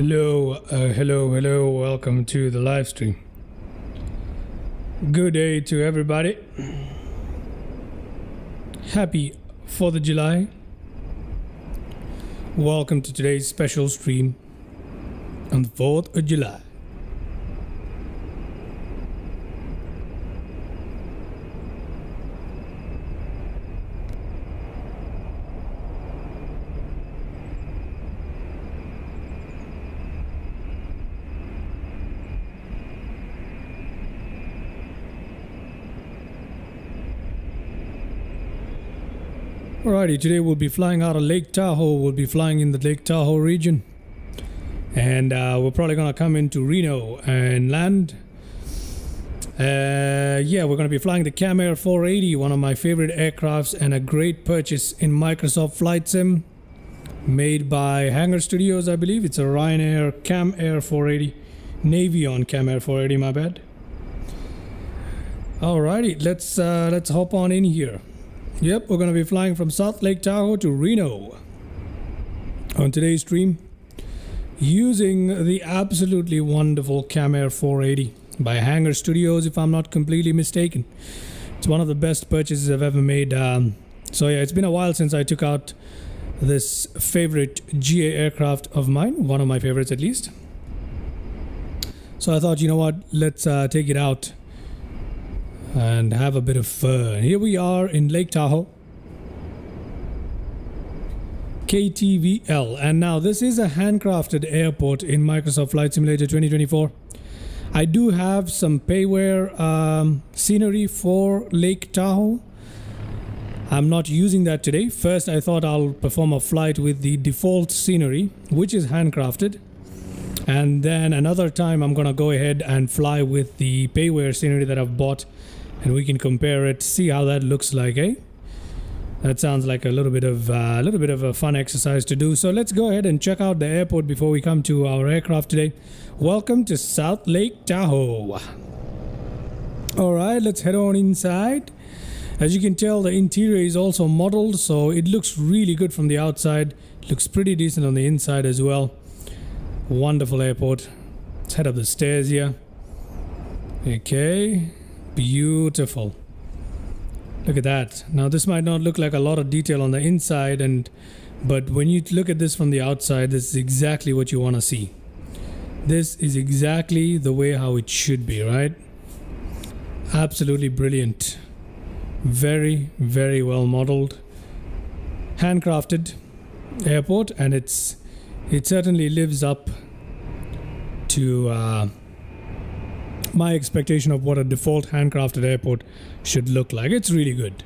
Hello. Welcome to the live stream. Good day to everybody. Happy 4th of July. Welcome to today's special stream on the 4th of July. Alrighty, today we'll be flying out of Lake Tahoe. We'll be flying in the Lake Tahoe region. And we're probably going to come into Reno and land. We're going to be flying the Camair 480, one of my favorite aircrafts and a great purchase in Microsoft Flight Sim. Made by Hangar Studios, I believe. It's a Ryanair Camair 480. Navion Camair 480, my bad. Alrighty, let's hop on in here. Yep, we're going to be flying from South Lake Tahoe to Reno on today's stream using the absolutely wonderful Camair 480 by Hangar Studios, if I'm not completely mistaken. It's one of the best purchases I've ever made. It's been a while since I took out this favorite GA aircraft of mine, one of my favorites at least. So I thought, you know what, let's take it out and have a bit of fun. Here we are in Lake Tahoe, KTVL, and now this is a handcrafted airport in Microsoft Flight Simulator 2024. I do have some payware scenery for Lake Tahoe. I'm not using that today. First, I thought I'll perform a flight with the default scenery, which is handcrafted, and then another time I'm gonna go ahead and fly with the payware scenery that I've bought, and we can compare it, see how that looks like, eh? That sounds like a little bit of a fun exercise to do. So let's go ahead and check out the airport before we come to our aircraft today. Welcome to South Lake Tahoe. All right, let's head on inside. As you can tell, the interior is also modeled, so it looks really good from the outside. It looks pretty decent on the inside as well. Wonderful airport. Let's head up the stairs here. Okay. Beautiful. Look at that. Now this might not look like a lot of detail on the inside, but when you look at this from the outside, this is exactly what you want to see. This is exactly the way how it should be, right? Absolutely brilliant. Very, very well modeled. Handcrafted airport, and it certainly lives up to my expectation of what a default handcrafted airport should look like. It's really good.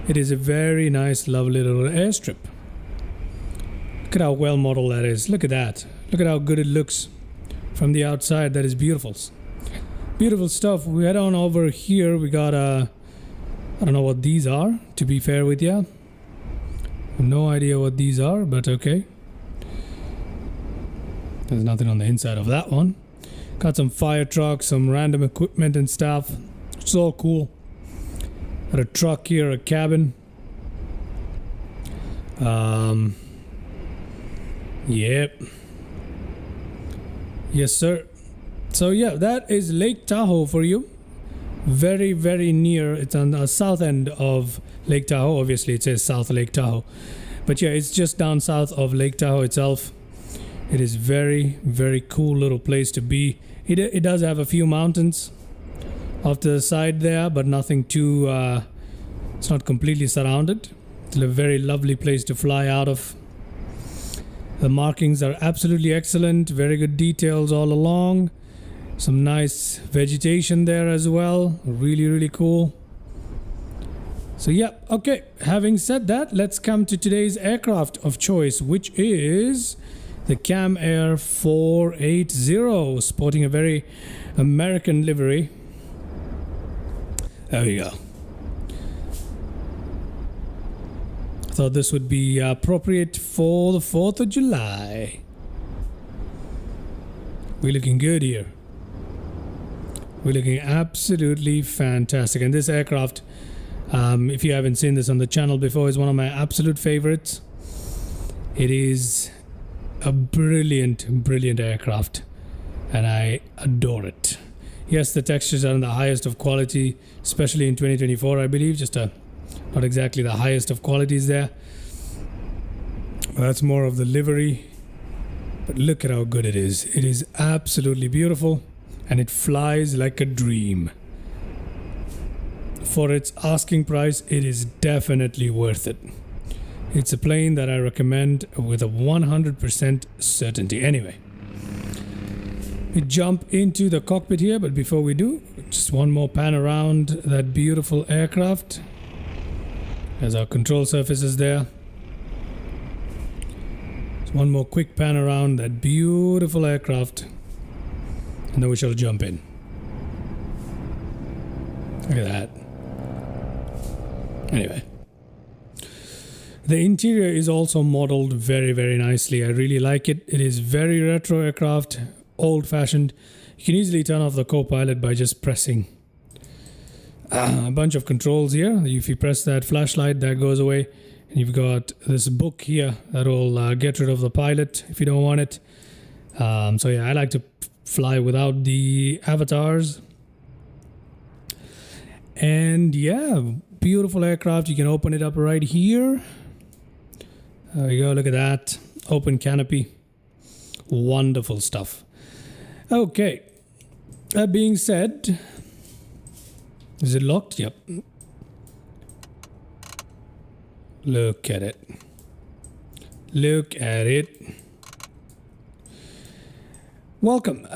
It is a very nice, lovely little airstrip. Look at how well modeled that is. Look at that. Look at how good it looks from the outside. That is beautiful. Beautiful stuff. We head on over here. We got I don't know what these are, to be fair with you. No idea what these are, but okay. There's nothing on the inside of that one. Got some fire trucks, some random equipment and stuff. It's all cool. Got a truck here, a cabin. Yep. Yes, sir. So yeah, that is Lake Tahoe for you. Very, very near. It's on the south end of Lake Tahoe. Obviously, it says South Lake Tahoe. But yeah, it's just down south of Lake Tahoe itself. It is very, very cool little place to be. It does have a few mountains off to the side there, but nothing too, it's not completely surrounded. It's a very lovely place to fly out of. The markings are absolutely excellent. Very good details all along. Some nice vegetation there as well. Really, really cool. So yeah, okay. Having said that, let's come to today's aircraft of choice, which is the Camair 480, sporting a very American livery. There we go. I thought this would be appropriate for the 4th of July. We're looking good here. We're looking absolutely fantastic. And this aircraft, if you haven't seen this on the channel before, is one of my absolute favorites. It is a brilliant aircraft, and I adore it. Yes, the textures are in the highest of quality, especially in 2024, I believe. Just not exactly the highest of qualities there. That's more of the livery. But look at how good it is. It is absolutely beautiful, and it flies like a dream. For its asking price, it is definitely worth it. It's a plane that I recommend with a 100% certainty. Anyway, we jump into the cockpit here, but before we do, just one more pan around that beautiful aircraft. There's our control surfaces there. So one more quick pan around that beautiful aircraft, and then we shall jump in. Look at that. Anyway, the interior is also modeled very nicely. I really like it. It is very retro aircraft, old-fashioned. You can easily turn off the co-pilot by just pressing a bunch of controls here. If you press that flashlight, that goes away, and you've got this book here that will get rid of the pilot if you don't want it. So yeah, I like to fly without the avatars. And yeah, beautiful aircraft. You can open it up right here. There you go, look at that. Open canopy. Wonderful stuff. Okay. That being said, is it locked? Yep. Look at it. Look at it. Welcome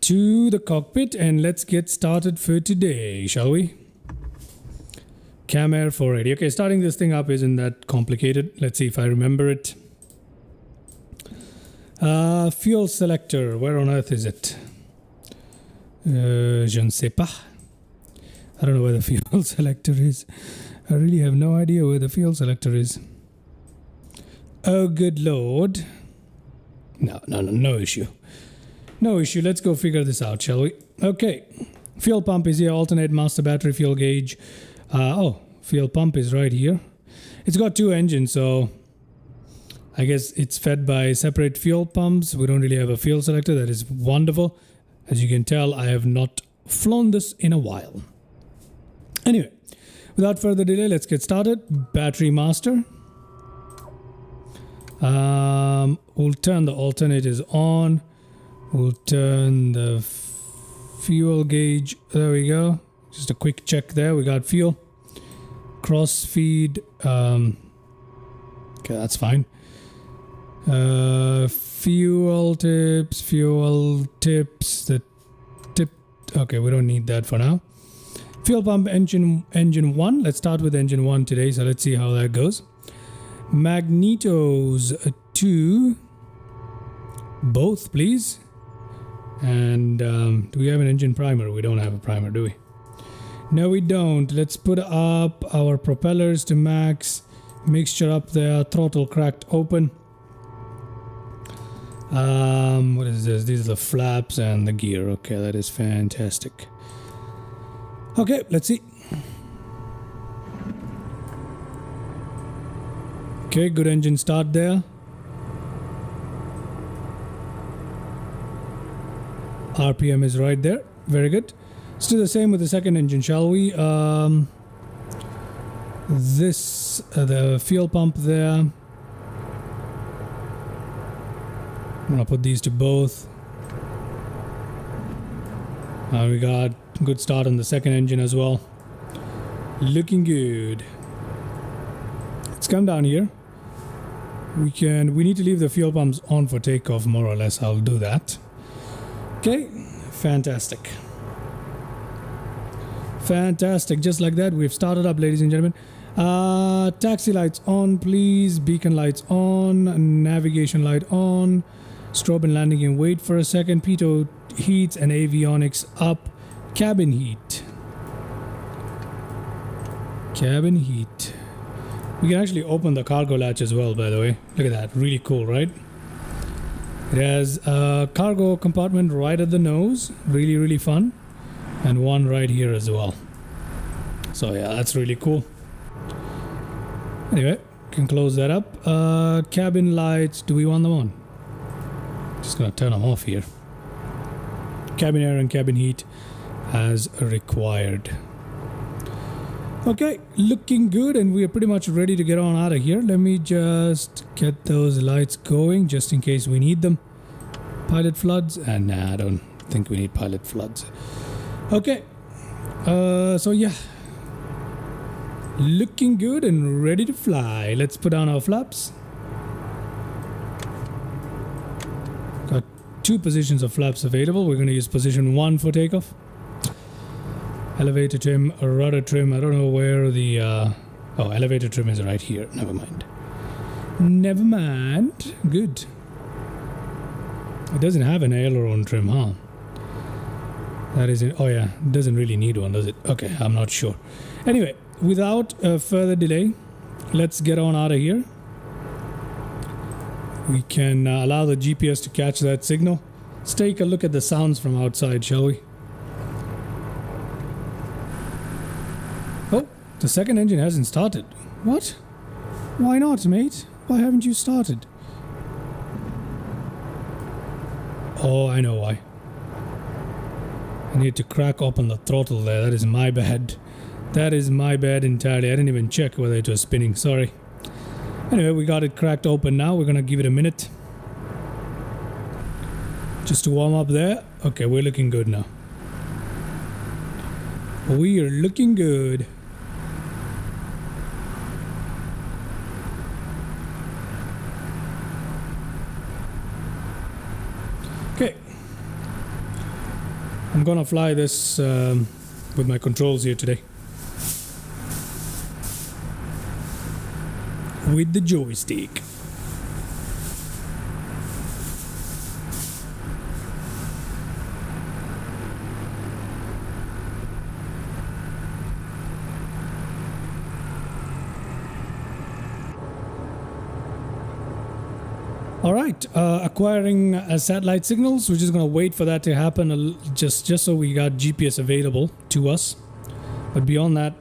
to the cockpit, and let's get started for today, shall we? Camair 480. Okay, starting this thing up isn't that complicated. Let's see if I remember it. Fuel selector. Where on earth is it? Je ne sais pas. I don't know where the fuel selector is. I really have no idea where the fuel selector is. Oh, good lord. No issue. No issue. Let's go figure this out, shall we? Okay. Fuel pump is here. Alternate master battery fuel gauge. Fuel pump is right here. It's got two engines, so I guess it's fed by separate fuel pumps. We don't really have a fuel selector. That is wonderful. As you can tell, I have not flown this in a while. Anyway, without further delay, let's get started. Battery master. We'll turn the alternators on. We'll turn the fuel gauge. There we go. Just a quick check there. We got fuel. Cross feed. Okay, that's fine. Fuel tips. The tip. Okay, we don't need that for now. Fuel pump engine 1. Let's start with engine 1 today. So let's see how that goes. Magnetos 2. Both, please. And do we have an engine primer? We don't have a primer, do we? No, we don't. Let's put up our propellers to max. Mixture up there. Throttle cracked open. What is this? These are the flaps and the gear. Okay, that is fantastic. Okay, let's see. Okay, good engine start there. RPM is right there. Very good. Let's do the same with the second engine, shall we? The fuel pump there. I'm gonna put these to both. We got good start on the second engine as well. Looking good. Let's come down here. We need to leave the fuel pumps on for takeoff, more or less. I'll do that. Okay, fantastic. Fantastic. Just like that, we've started up, ladies and gentlemen. Taxi lights on, please. Beacon lights on. Navigation light on. Strobe and landing and wait for a second. pitot heats and avionics up. Cabin heat. Cabin heat. We can actually open the cargo latch as well, by the way. Look at that. Really cool, right? It has a cargo compartment right at the nose. Really fun. And one right here as well. So yeah, that's really cool. Anyway, can close that up. Cabin lights. Do we want them on? Just gonna turn them off here. Cabin air and cabin heat as required. Okay, looking good, and we are pretty much ready to get on out of here. Let me just get those lights going just in case we need them. Pilot floods, and nah, I don't think we need pilot floods. Okay, so yeah, looking good and ready to fly. Let's put down our flaps. Got 2 positions of flaps available. We're going to use position 1 for takeoff. Elevator trim, rudder trim. I don't know where the oh, elevator trim is right here. Never mind. Never mind. Good. It doesn't have an aileron trim, huh? That isn't. Oh yeah, it doesn't really need one, does it? Okay, I'm not sure. Anyway, without further delay, let's get on out of here. We can allow the GPS to catch that signal. Let's take a look at the sounds from outside, shall we? Oh, the second engine hasn't started. What? Why not, mate? Why haven't you started? Oh, I know why. I need to crack open the throttle there. That is my bad. That is my bad entirely. I didn't even check whether it was spinning. Sorry. Anyway, we got it cracked open now. We're going to give it a minute. Just to warm up there. Okay, we're looking good now. We are looking good. Okay. I'm gonna fly this with my controls here today. With the joystick. All right, acquiring satellite signals. We're just going to wait for that to happen just so we got GPS available to us. But beyond that,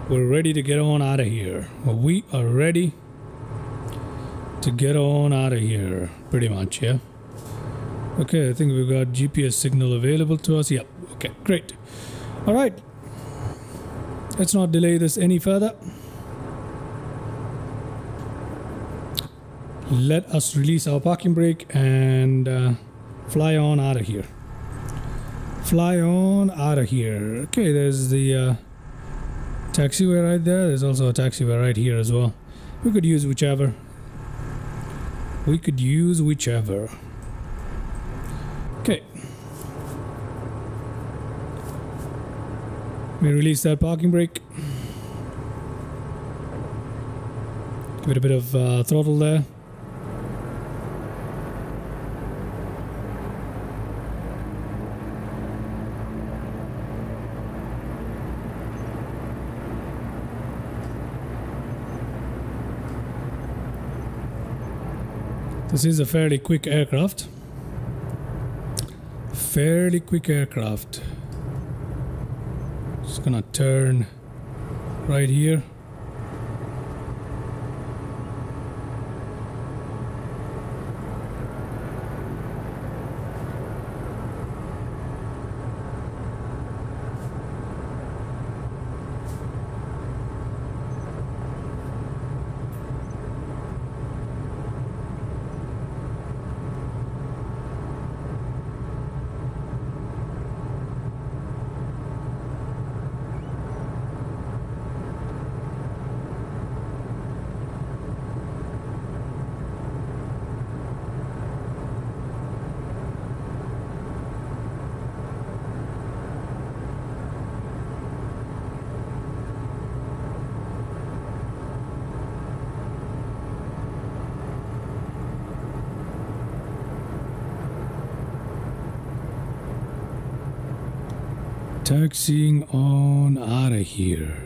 we're ready to get on out of here. Well, we are ready to get on out of here, pretty much, yeah? Okay, I think we've got GPS signal available to us. Yep, okay, great. All right, let's not delay this any further. Let us release our parking brake and fly on out of here. Fly on out of here. Okay, there's the taxiway right there. There's also a taxiway right here as well. We could use whichever. We could use whichever. Okay. We release that parking brake. Give it a bit of throttle there. This is a fairly quick aircraft. Fairly quick aircraft. Just gonna turn right here. Taxiing on out of here.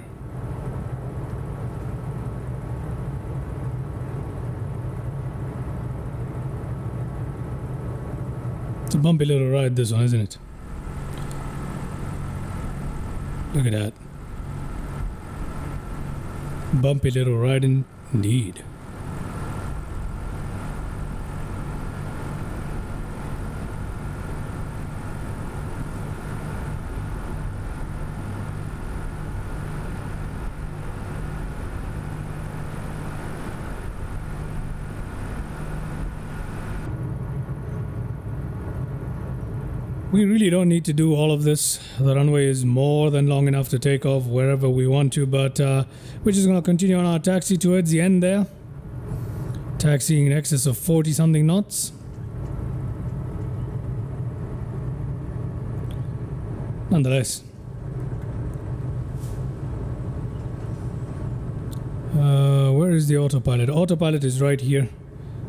It's a bumpy little ride, this one, isn't it? Look at that. Bumpy little ride indeed. We really don't need to do all of this. The runway is more than long enough to take off wherever we want to, but we're just going to continue on our taxi towards the end there. Taxiing in excess of 40 something knots. Nonetheless. Where is the autopilot? Autopilot is right here.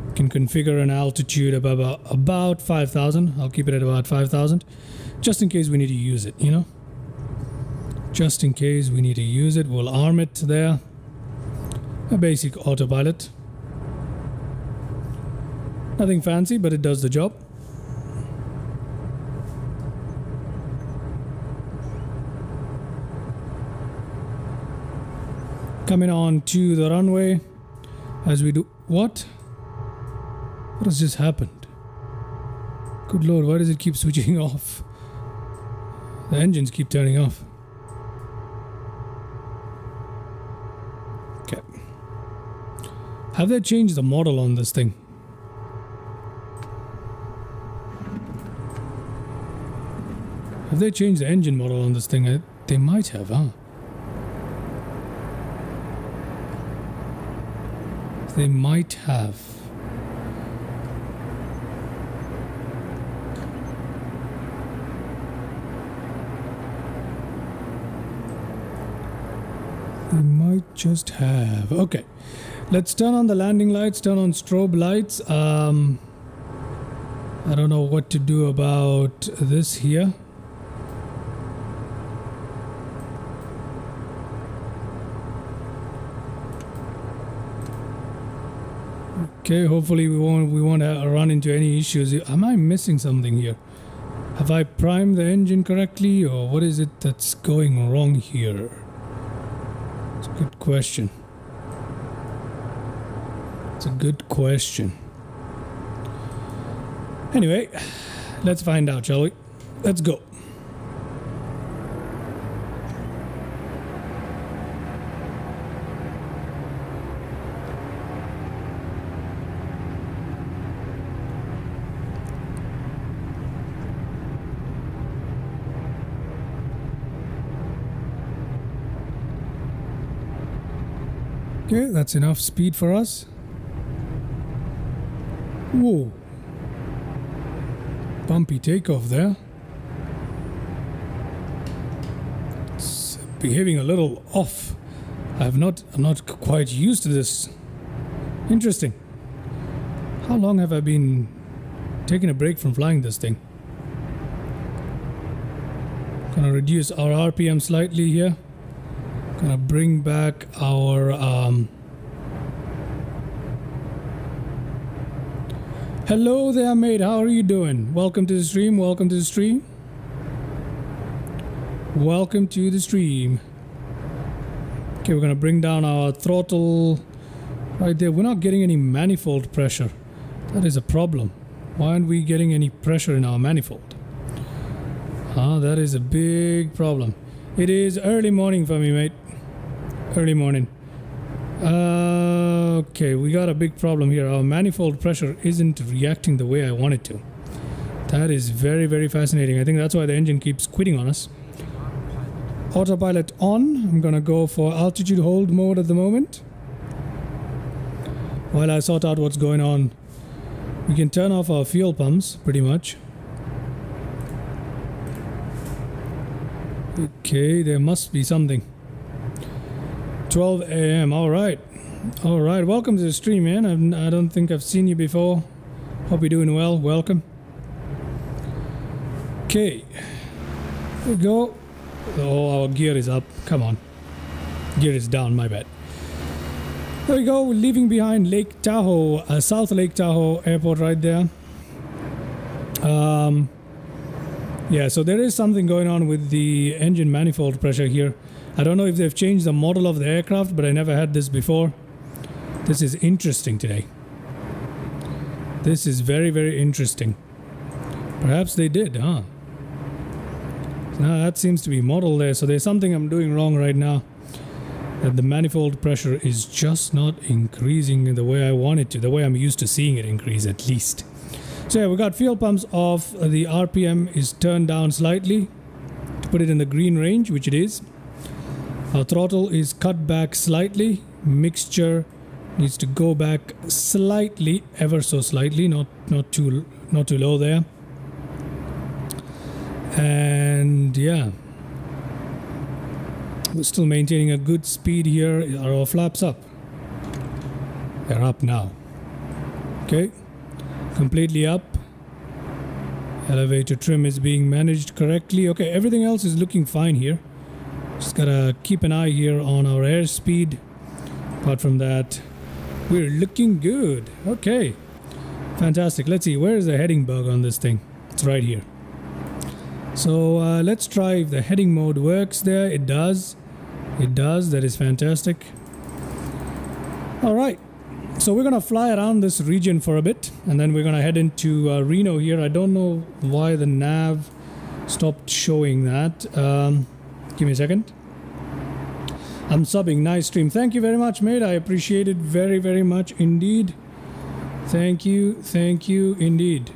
You can configure an altitude of about 5,000. I'll keep it at about 5,000. Just in case we need to use it, you know? Just in case we need to use it, we'll arm it there. A basic autopilot. Nothing fancy, but it does the job. Coming on to the runway as we do. What? What has just happened? Good lord, why does it keep switching off? The engines keep turning off. Okay. Have they changed the model on this thing? Have they changed the engine model on this thing? They might have, huh? They might have. They might just have. Okay. Let's turn on the landing lights, turn on strobe lights. I don't know what to do about this here. Okay, hopefully we won't run into any issues. Am I missing something here? Have I primed the engine correctly, or what is it that's going wrong here? It's a good question. It's a good question. Anyway, let's find out, shall we? Let's go. Okay, that's enough speed for us. Whoa. Bumpy takeoff there. It's behaving a little off. I'm not quite used to this. Interesting. How long have I been taking a break from flying this thing? Gonna reduce our RPM slightly here. Gonna bring back our hello there, mate. How are you doing? Welcome to the stream. Welcome to the stream. Welcome to the stream. Okay, we're gonna bring down our throttle right there. We're not getting any manifold pressure. That is a problem. Why aren't we getting any pressure in our manifold? That is a big problem. It is early morning for me, mate. Early morning. Okay, we got a big problem here. Our manifold pressure isn't reacting the way I want it to. That is very, very fascinating. I think that's why the engine keeps quitting on us. Autopilot on. I'm gonna go for altitude hold mode at the moment. While I sort out what's going on. We can turn off our fuel pumps, pretty much. Okay, there must be something. 12 a.m. Alright. Alright, welcome to the stream, man. I don't think I've seen you before. Hope you're doing well. Welcome. Okay. There we go. Oh, our gear is up. Come on. Gear is down, my bad. There we go. We're leaving behind Lake Tahoe, South Lake Tahoe Airport right there. Yeah, so there is something going on with the engine manifold pressure here. I don't know if they've changed the model of the aircraft, but I never had this before. This is interesting today. This is very, very interesting. Perhaps they did, huh? Now that seems to be modeled there, so there's something I'm doing wrong right now. That the manifold pressure is just not increasing in the way I want it to, the way I'm used to seeing it increase at least. So yeah, we got fuel pumps off. The RPM is turned down slightly to put it in the green range, which it is. Our throttle is cut back slightly. Mixture needs to go back slightly, ever so slightly, not too low there. And yeah, we're still maintaining a good speed here. Are our flaps up? They're up now. Okay, completely up. Elevator trim is being managed correctly. Okay, everything else is looking fine here. Just gotta keep an eye here on our airspeed. Apart from that, we're looking good. Okay, fantastic. Let's see, where is the heading bug on this thing? It's right here. So let's try if the heading mode works there. It does. It does. That is fantastic. All right. So we're going to fly around this region for a bit, and then we're going to head into Reno here. I don't know why the nav stopped showing that. Give me a second. I'm subbing. Nice stream. Thank you very much, mate. I appreciate it very, very much indeed. Thank you. Thank you indeed.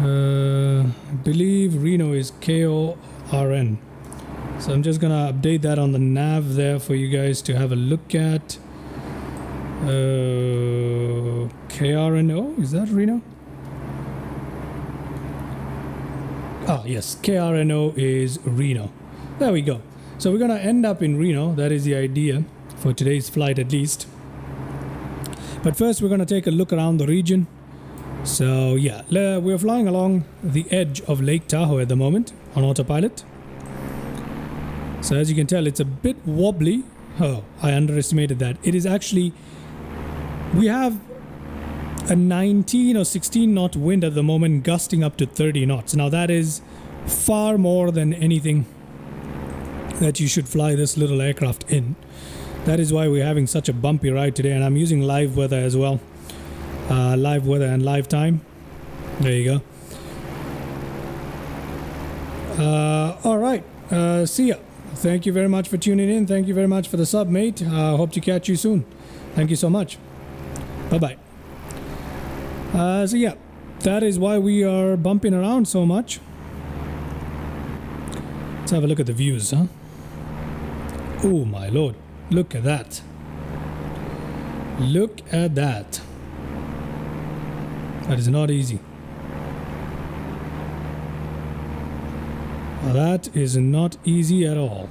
I believe Reno is KORN. So I'm just going to update that on the nav there for you guys to have a look at. KRNO, is that Reno? Ah, yes, KRNO is Reno. There we go. So we're going to end up in Reno. That is the idea for today's flight at least. But first we're going to take a look around the region. So yeah, we're flying along the edge of Lake Tahoe at the moment on autopilot. So as you can tell, it's a bit wobbly. Oh, I underestimated that. It is actually, we have a 19 or 16 knot wind at the moment, gusting up to 30 knots. Now that is far more than anything that you should fly this little aircraft in. That is why we're having such a bumpy ride today, and I'm using live weather as well. Live weather and live time. There you go. All right. See ya. Thank you very much for tuning in. Thank you very much for the sub, mate. Hope to catch you soon. Thank you so much. Bye-bye. So yeah, that is why we are bumping around so much. Let's have a look at the views, huh? Oh my lord. Look at that. Look at that. That is not easy. That is not easy at all.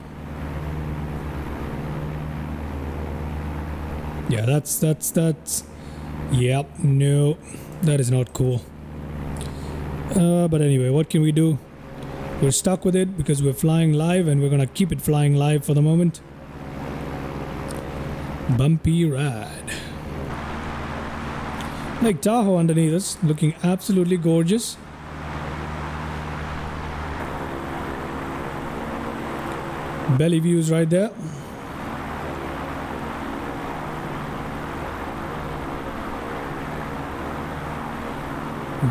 Yeah, that's yep, no, that is not cool. But anyway, what can we do? We're stuck with it because we're flying live, and we're gonna keep it flying live for the moment. Bumpy ride. Lake Tahoe underneath us, looking absolutely gorgeous. Belly views right there.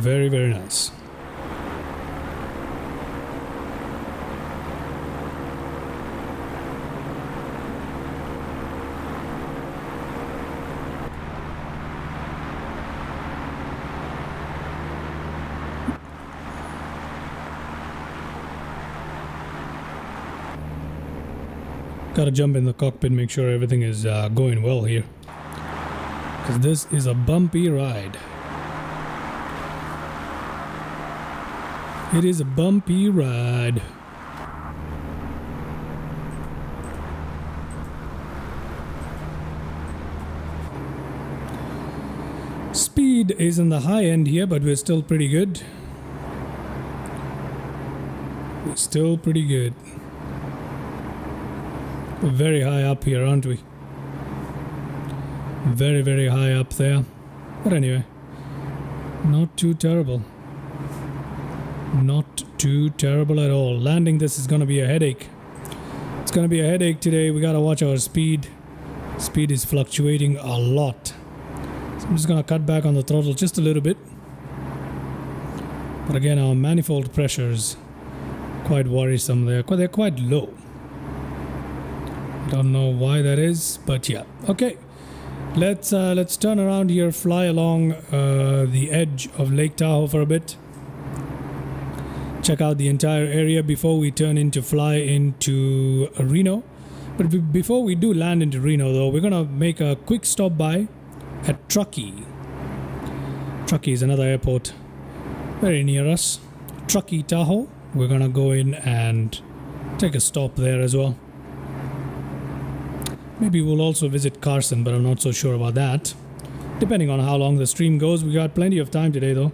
Very, very nice. Gotta jump in the cockpit, make sure everything is going well here, because this is a bumpy ride. It is a bumpy ride. Speed is in the high end here, but we're still pretty good. We're still pretty good. We're very high up here, aren't we? Very, very high up there. But anyway, not too terrible. Not too terrible at all. Landing this is going to be a headache. It's going to be a headache today. We got to watch our speed. Speed is fluctuating a lot. So I'm just going to cut back on the throttle just a little bit. But again, our manifold pressures quite worrisome there. They're quite low. Don't know why that is, but yeah. Okay. Let's turn around here, fly along the edge of Lake Tahoe for a bit. Check out the entire area before we turn in to fly into Reno. But before we do land into Reno, though, we're gonna make a quick stop by at Truckee. Truckee is another airport very near us. Truckee, Tahoe. We're gonna go in and take a stop there as well. Maybe we'll also visit Carson, but I'm not so sure about that. Depending on how long the stream goes. We got plenty of time today, though.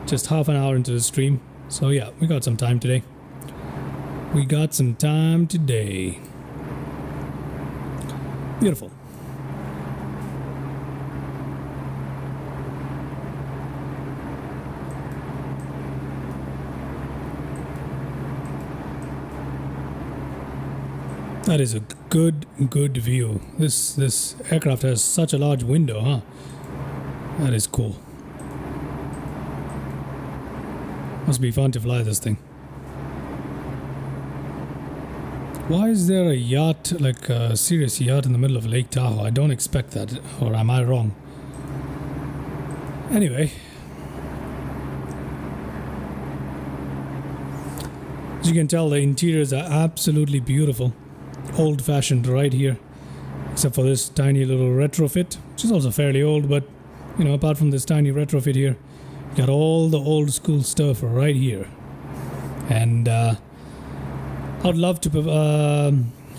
Just half an hour into the stream. So yeah, we got some time today. We got some time today. Beautiful. That is a good view. This aircraft has such a large window, huh? That is cool. Must be fun to fly this thing. Why is there a yacht, like a serious yacht in the middle of Lake Tahoe? I don't expect that, or am I wrong? Anyway. As you can tell, the interiors are absolutely beautiful. Old-fashioned right here, except for this tiny little retrofit, which is also fairly old, but you know, apart from this tiny retrofit here, you got all the old school stuff right here. And I'd love to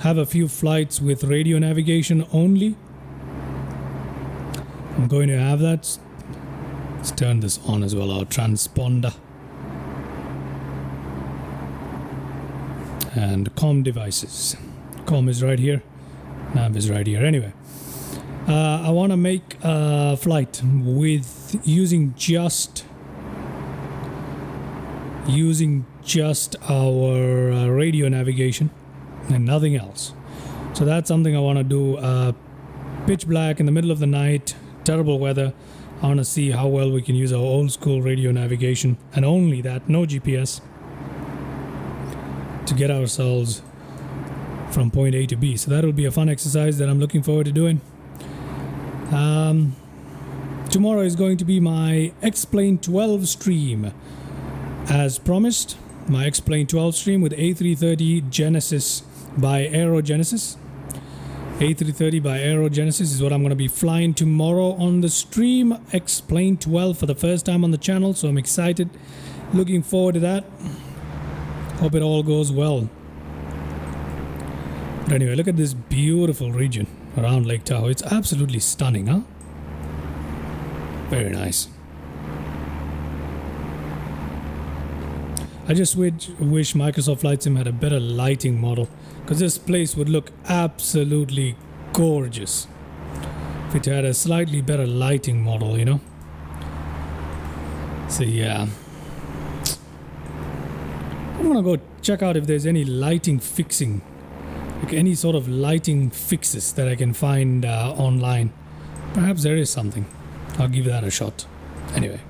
have a few flights with radio navigation only. I'm going to have that. Let's turn this on as well, our transponder. And comm devices. Comm is right here. Nav is right here. Anyway, I want to make a flight with using just our radio navigation and nothing else. So that's something I want to do. Pitch black in the middle of the night, terrible weather. I want to see how well we can use our old school radio navigation, and only that, no GPS, to get ourselves from point A to B. So that will be a fun exercise that I'm looking forward to doing. Tomorrow is going to be my X-Plane 12 stream. As promised, my X-Plane 12 stream with A330 Genesis by Aerogenesis. A330 by Aerogenesis is what I'm going to be flying tomorrow on the stream. X-Plane 12 for the first time on the channel, so I'm excited. Looking forward to that. Hope it all goes well. But anyway, look at this beautiful region around Lake Tahoe. It's absolutely stunning, huh? Very nice. I just wish Microsoft Flight Sim had a better lighting model, because this place would look absolutely gorgeous if it had a slightly better lighting model, you know? So yeah. I want to go check out if there's any lighting fixing, like any sort of lighting fixes that I can find online. Perhaps there is something. I'll give that a shot. Anyway.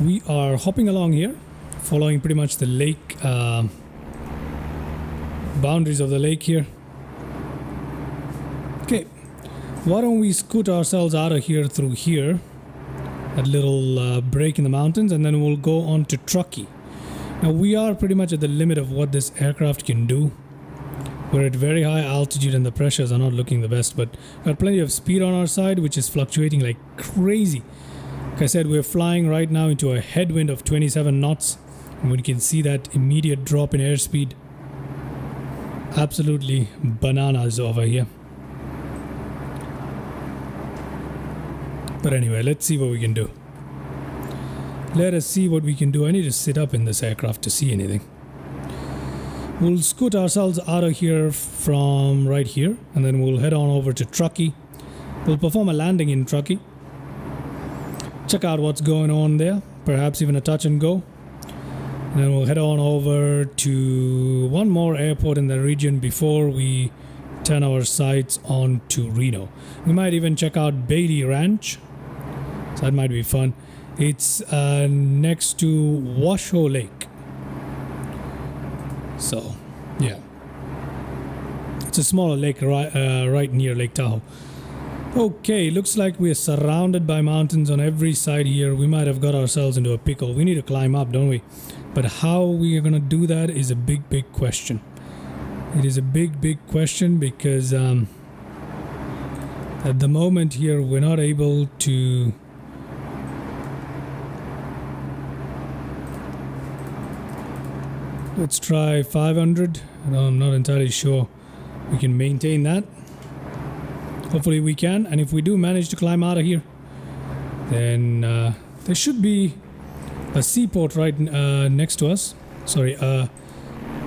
We are hopping along here, following pretty much the lake, boundaries of the lake here. Okay. Why don't we scoot ourselves out of here through here. That little break in the mountains, and then we'll go on to Truckee. Now we are pretty much at the limit of what this aircraft can do. We're at very high altitude and the pressures are not looking the best, but we've got plenty of speed on our side, which is fluctuating like crazy. Like I said, we're flying right now into a headwind of 27 knots, and we can see that immediate drop in airspeed. Absolutely bananas over here. But anyway, let's see what we can do. Let us see what we can do. I need to sit up in this aircraft to see anything. We'll scoot ourselves out of here from right here, and then we'll head on over to Truckee. We'll perform a landing in Truckee. Check out what's going on there. Perhaps even a touch and go. And then we'll head on over to one more airport in the region before we turn our sights on to Reno. We might even check out Bailey Ranch. So that might be fun. It's next to Washoe Lake. So, yeah. It's a smaller lake right near Lake Tahoe. Okay, looks like we are surrounded by mountains on every side here. We might have got ourselves into a pickle. We need to climb up, don't we? But how we are going to do that is a big question. It is a big question because at the moment here we're not able to let's try 500. No, I'm not entirely sure we can maintain that. Hopefully we can, and if we do manage to climb out of here, then there should be a seaport right next to us. Sorry,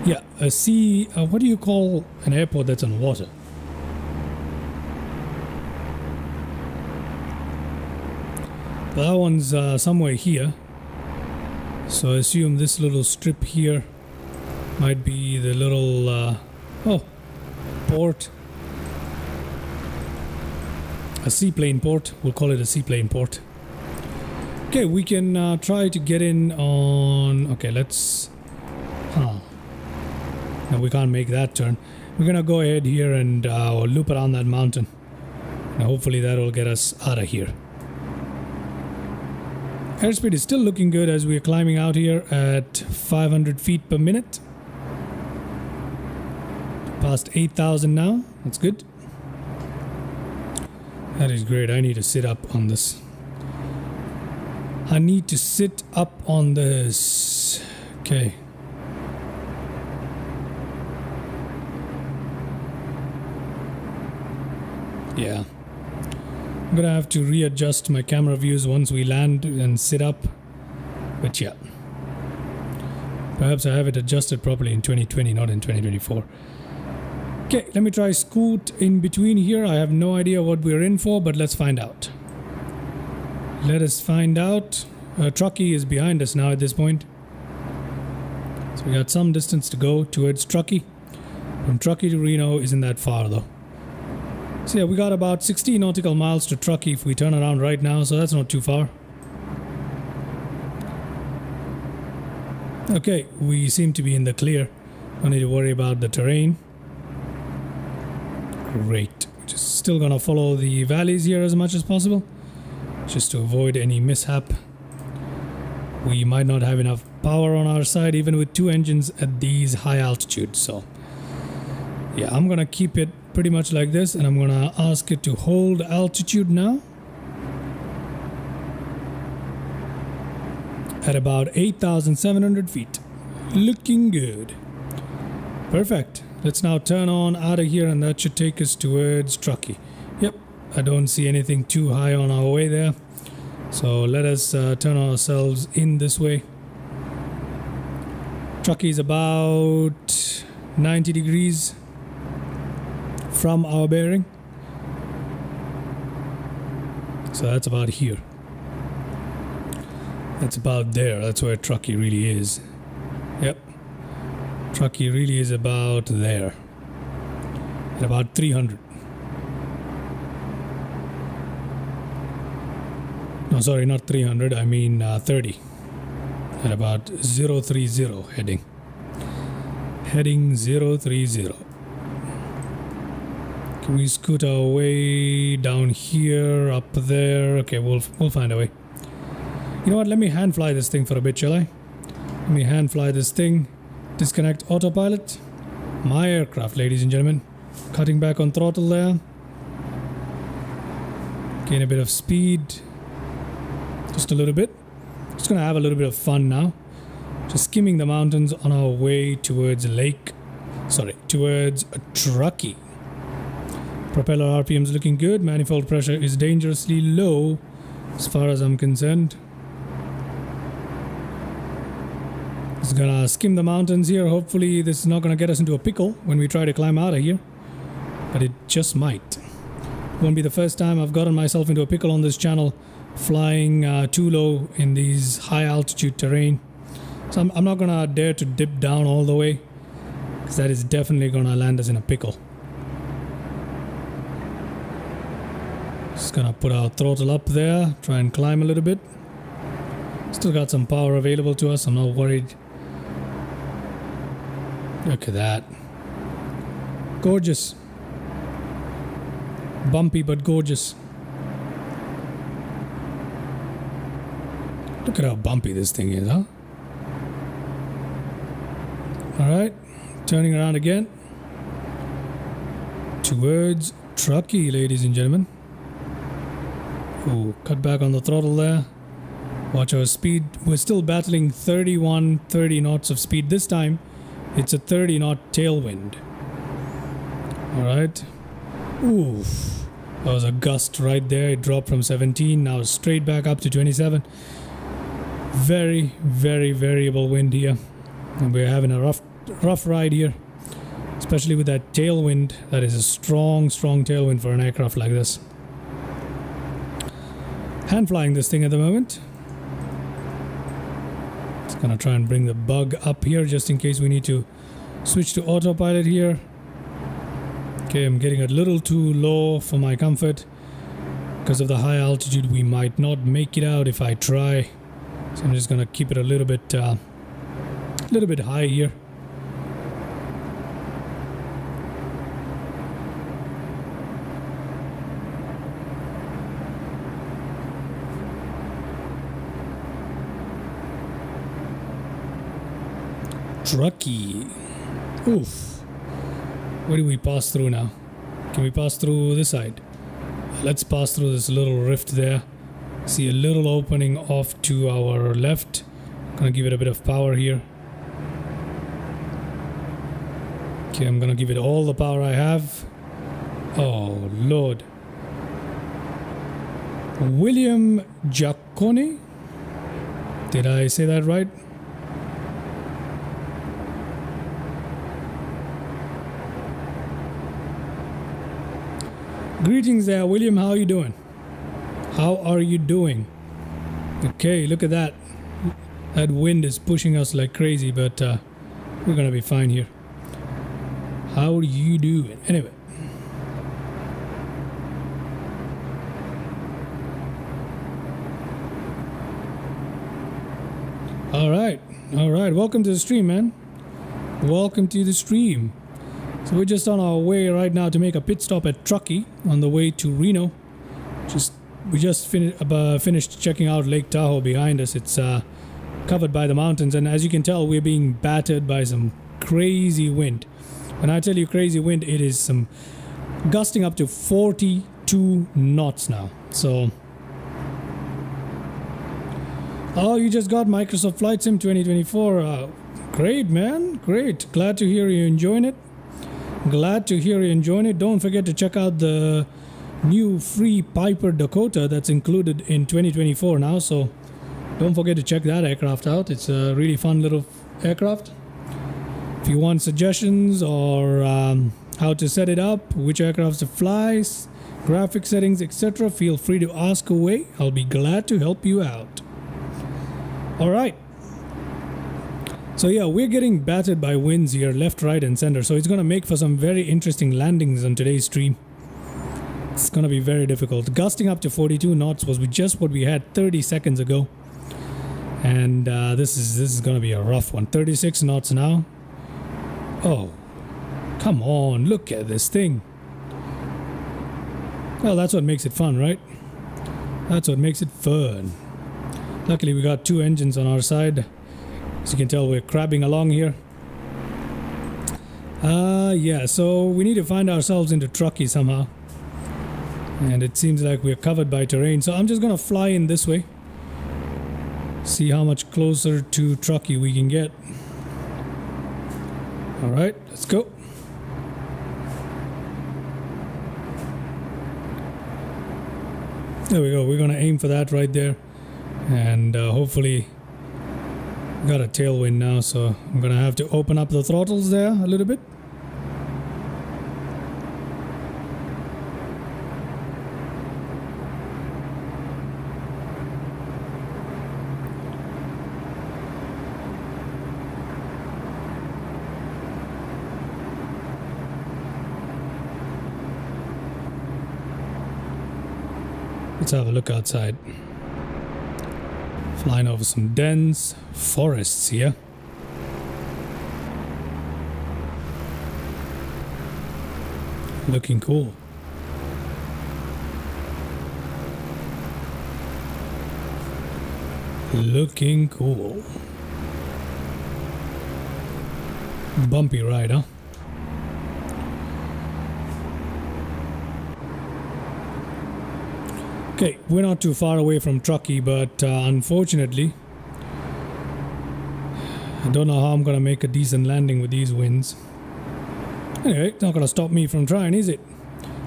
yeah, a sea, what do you call an airport that's on water? That one's somewhere here. So I assume this little strip here might be the little, port. A seaplane port. We'll call it a seaplane port. Okay, we can try to get in on... Okay, let's... No, we can't make that turn. We're gonna go ahead here and loop around that mountain. And hopefully that will get us out of here. Airspeed is still looking good as we're climbing out here at 500 feet per minute. Past 8,000 now. That's good. That is great. I need to sit up on this. I need to sit up on this. Okay. Yeah. I'm gonna have to readjust my camera views once we land and sit up. But yeah. Perhaps I have it adjusted properly in 2020, not in 2024. Okay, let me try scoot in between here. I have no idea what we're in for, but let's find out. Let us find out. Truckee is behind us now at this point. So we got some distance to go towards Truckee. From Truckee to Reno isn't that far though. So yeah, we got about 60 nautical miles to Truckee if we turn around right now, so that's not too far. Okay, we seem to be in the clear. Don't need to worry about the terrain. Great. Just still gonna follow the valleys here as much as possible, just to avoid any mishap. We might not have enough power on our side even with two engines at these high altitudes, so yeah, I'm gonna keep it pretty much like this, and I'm gonna ask it to hold altitude now at about 8,700 feet. Looking good. Perfect. Let's now turn on out of here, and that should take us towards Truckee. Yep, I don't see anything too high on our way there. So let us turn ourselves in this way. Truckee is about 90 degrees from our bearing. So that's about here. That's about there. That's where Truckee really is. Yep. Truckee really is about there. At about 300. No, sorry, not 300. I mean 30. At about 030 heading. Heading 030. Can we scoot our way down here, up there? Okay, we'll find a way. You know what? Let me hand fly this thing for a bit, shall I? Let me hand fly this thing. Disconnect autopilot. My aircraft, ladies and gentlemen. Cutting back on throttle there. Gain a bit of speed. Just a little bit. Just gonna have a little bit of fun now. Just skimming the mountains on our way towards towards Truckee. Propeller RPM is looking good. Manifold pressure is dangerously low as far as I'm concerned. Just gonna skim the mountains here. Hopefully this is not gonna get us into a pickle when we try to climb out of here. But it just might. Won't be the first time I've gotten myself into a pickle on this channel, flying too low in these high altitude terrain. So I'm not gonna dare to dip down all the way, because that is definitely gonna land us in a pickle. Just gonna put our throttle up there, try and climb a little bit. Still got some power available to us, I'm not worried. Look at that. Gorgeous. Bumpy but gorgeous. Look at how bumpy this thing is, huh? Alright, turning around again. Towards Truckee, ladies and gentlemen. Oh, cut back on the throttle there. Watch our speed. We're still battling 30 knots of speed. This time, it's a 30 knot tailwind. Alright. Oof. That was a gust right there. It dropped from 17, now straight back up to 27. Very, very variable wind here. And we're having a rough ride here. Especially with that tailwind. That is a strong tailwind for an aircraft like this. Hand flying this thing at the moment. Just gonna try and bring the bug up here just in case we need to switch to autopilot here. Okay, I'm getting a little too low for my comfort. Because of the high altitude, we might not make it out if I try. So I'm just gonna keep it a little bit high here. Truckee. Oof. Where do we pass through now? Can we pass through this side? Let's pass through this little rift there. See a little opening off to our left. Gonna give it a bit of power here. Okay, I'm gonna give it all the power I have. Oh, Lord. William Giaccone? Did I say that right? Greetings there, William. How are you doing? How are you doing? Okay, look at that. That wind is pushing us like crazy, but we're gonna be fine here. How are you doing? Anyway. All right. Welcome to the stream, man. Welcome to the stream. So we're just on our way right now to make a pit stop at Truckee on the way to Reno. We just finished checking out Lake Tahoe behind us. It's covered by the mountains, and as you can tell, we're being battered by some crazy wind. When I tell you crazy wind, it is some gusting up to 42 knots now. So, oh, you just got Microsoft Flight Sim 2024. Great, man. Great. Glad to hear you're enjoying it. Don't forget to check out the new free Piper Dakota that's included in 2024 now. So don't forget to check that aircraft out. It's a really fun little aircraft. If you want suggestions or how to set it up, which aircraft to fly, graphic settings, etc., feel free to ask away. I'll be glad to help you out. All right. So yeah, we're getting battered by winds here, left, right, and center. So it's going to make for some very interesting landings on today's stream. It's going to be very difficult. Gusting up to 42 knots was just what we had 30 seconds ago. And this is going to be a rough one. 36 knots now. Oh, come on. Look at this thing. Well, that's what makes it fun, right? That's what makes it fun. Luckily, we got two engines on our side. As you can tell, we're crabbing along here. Yeah, so we need to find ourselves into Truckee somehow. And it seems like we're covered by terrain. So I'm just going to fly in this way. See how much closer to Truckee we can get. Alright, let's go. There we go. We're going to aim for that right there. And hopefully... got a tailwind now, so I'm gonna have to open up the throttles there a little bit. Let's have a look outside. Flying over some dense forests here. Looking cool. Looking cool. Bumpy ride, huh? Okay, we're not too far away from Truckee, but unfortunately, I don't know how I'm gonna make a decent landing with these winds. Anyway, it's not gonna stop me from trying, is it?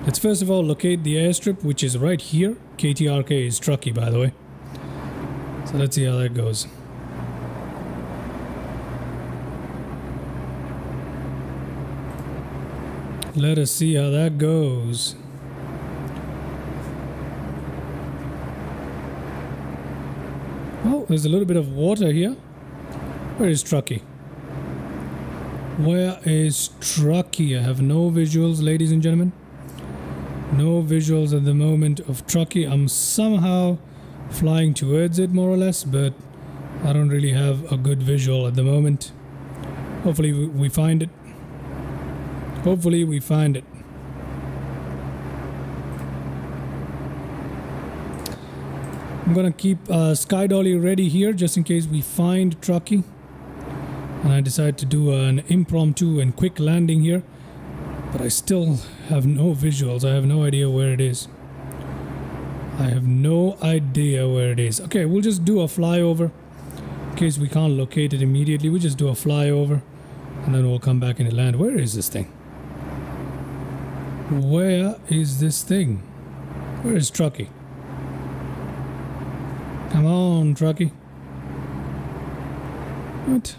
Let's first of all locate the airstrip, which is right here. KTRK is Truckee, by the way. So let's see how that goes. Let us see how that goes. Oh, there's a little bit of water here. Where is Truckee? Where is Truckee? I have no visuals, ladies and gentlemen. No visuals at the moment of Truckee. I'm somehow flying towards it, more or less, but I don't really have a good visual at the moment. Hopefully we find it. Hopefully we find it. I'm gonna keep Sky Dolly ready here just in case we find Truckee. And I decide to do an impromptu and quick landing here. But I still have no visuals. I have no idea where it is. I have no idea where it is. Okay, we'll just do a flyover. In case we can't locate it immediately, we'll just do a flyover. And then we'll come back into land. Where is this thing? Where is this thing? Where is Truckee? Come on, Truckee. What?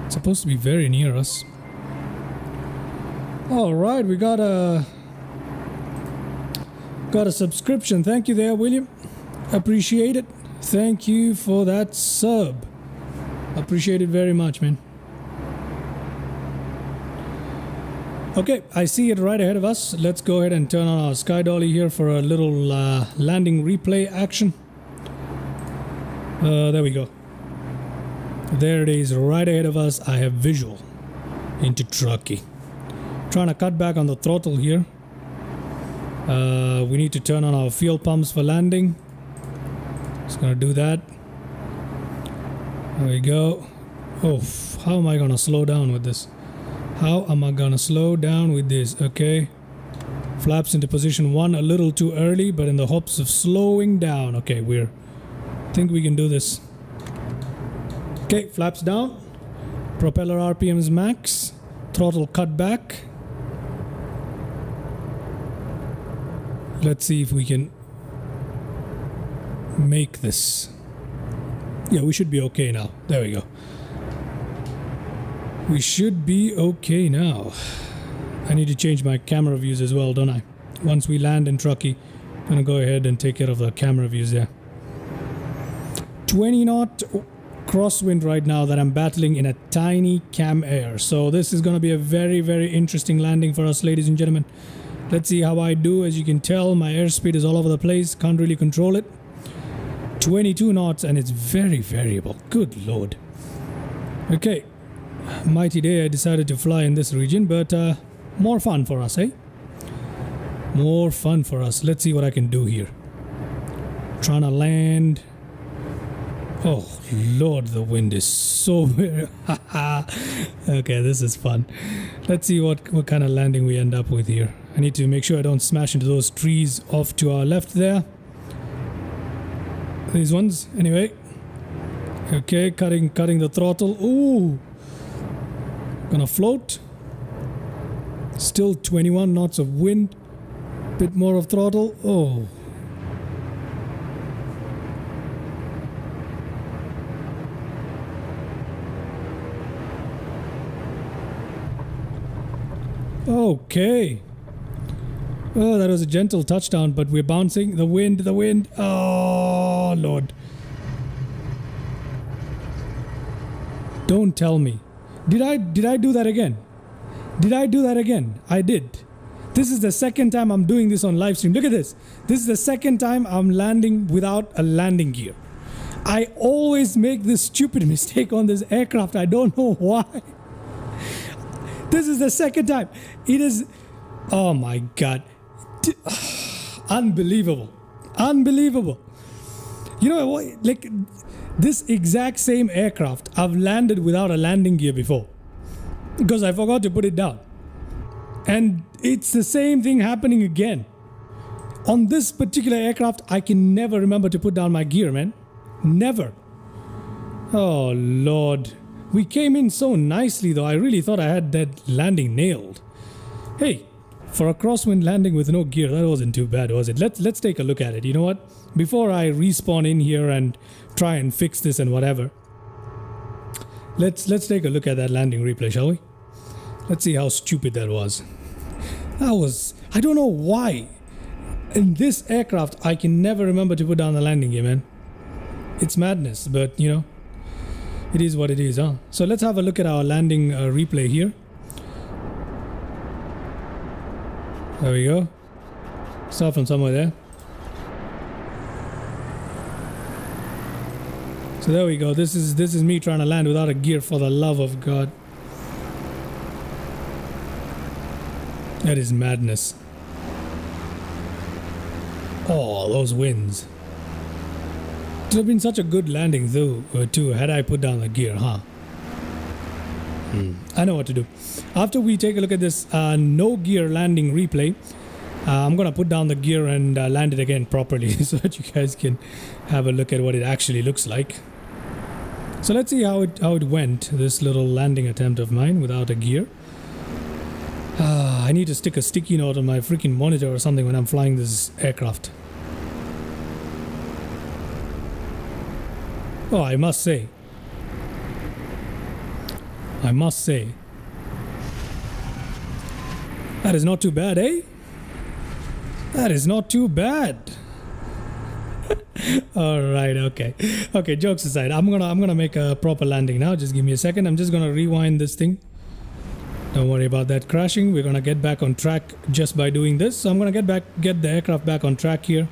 It's supposed to be very near us. Alright, we got a subscription. Thank you there, William. Appreciate it. Thank you for that sub. Appreciate it very much, man. Okay, I see it right ahead of us. Let's go ahead and turn on our Sky Dolly here for a little landing replay action. There we go. There it is, right ahead of us. I have visual into Truckee. Trying to cut back on the throttle here. We need to turn on our fuel pumps for landing. Just gonna do that. There we go. Oh, how am I gonna slow down with this? How am I gonna slow down with this? Okay. Flaps into position 1 a little too early, but in the hopes of slowing down. Okay, I think we can do this. Okay, flaps down. Propeller RPMs max. Throttle cut back. Let's see if we can make this. Yeah, we should be okay now. There we go. We should be okay now. I need to change my camera views as well, don't I? Once we land in Truckee, I'm gonna go ahead and take care of the camera views there. 20 knot crosswind right now that I'm battling in a tiny Camair. So this is gonna be a very, very interesting landing for us, ladies and gentlemen. Let's see how I do. As you can tell, my airspeed is all over the place. Can't really control it. 22 knots and it's very variable. Good lord. Okay. Mighty day I decided to fly in this region, but more fun for us, eh? More fun for us. Let's see what I can do here. Trying to land. Oh lord, the wind is so very... Okay, this is fun. Let's see what kind of landing we end up with here. I need to make sure I don't smash into those trees off to our left there. These ones, anyway. Okay, cutting the throttle. Ooh! Gonna float. Still 21 knots of wind. Bit more of throttle. Oh. Okay. Oh, that was a gentle touchdown, but we're bouncing. The wind. Oh, Lord. Don't tell me. Did I do that again? Did I do that again? I did. This is the second time I'm doing this on live stream. Look at this. This is the second time I'm landing without a landing gear. I always make this stupid mistake on this aircraft. I don't know why. This is the second time. It is Oh my god. Unbelievable. Unbelievable. You know what? Like, this exact same aircraft, I've landed without a landing gear before because I forgot to put it down. And it's the same thing happening again. On this particular aircraft, I can never remember to put down my gear, man. Never. Oh, Lord. We came in so nicely, though. I really thought I had that landing nailed. Hey, for a crosswind landing with no gear, that wasn't too bad, was it? Let's take a look at it. You know what? Before I respawn in here and try and fix this and whatever, let's take a look at that landing replay, shall we? Let's see how stupid that was. I don't know why. In this aircraft, I can never remember to put down the landing gear, man. It's madness, but you know, it is what it is, huh? So let's have a look at our landing replay here. There we go. Start from somewhere there. So there we go. This is me trying to land without a gear, for the love of God. That is madness. Oh, those winds. It would have been such a good landing though, too, had I put down the gear, huh? I know what to do. After we take a look at this no gear landing replay, I'm gonna put down the gear and land it again properly so that you guys can have a look at what it actually looks like. So let's see how it went, this little landing attempt of mine without a gear. I need to stick a sticky note on my freaking monitor or something when I'm flying this aircraft. Oh, I must say, that is not too bad, eh? That is not too bad. All right, okay, jokes aside, I'm gonna make a proper landing now. Just give me a second. I'm just gonna rewind this thing. Don't worry about that crashing. We're gonna get back on track just by doing this. So I'm gonna get the aircraft back on track here,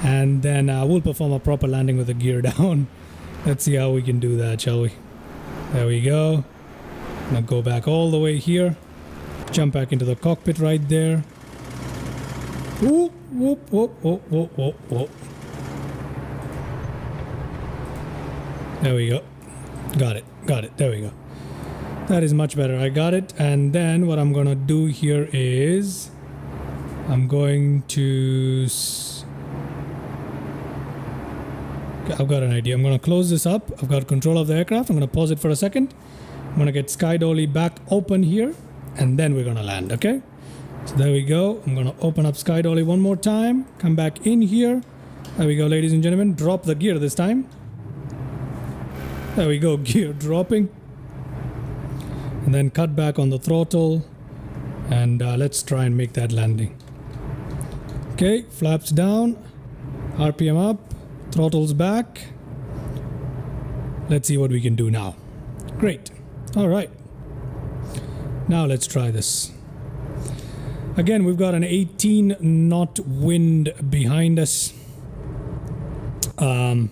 and then we'll perform a proper landing with the gear down. Let's see how we can do that, shall we? There we go. I'm gonna go back all the way here, jump back into the cockpit right there. Whoop, whoop, whoop, whoop, whoop, whoop, whoop. There we go. Got it. There we go. That is much better. I got it. And then what I'm gonna do here is I'm going to... I've got an idea. I'm going to close this up. I've got control of the aircraft. I'm going to pause it for a second. I'm going to get Sky Dolly back open here, and then we're going to land, okay? So there we go. I'm going to open up Sky Dolly one more time. Come back in here. There we go, ladies and gentlemen. Drop the gear this time. There we go, gear dropping. And then cut back on the throttle. And let's try and make that landing. Okay, flaps down. RPM up. Throttle's back. Let's see what we can do now. Great. All right. Now let's try this. Again, we've got an 18 knot wind behind us. Yeah,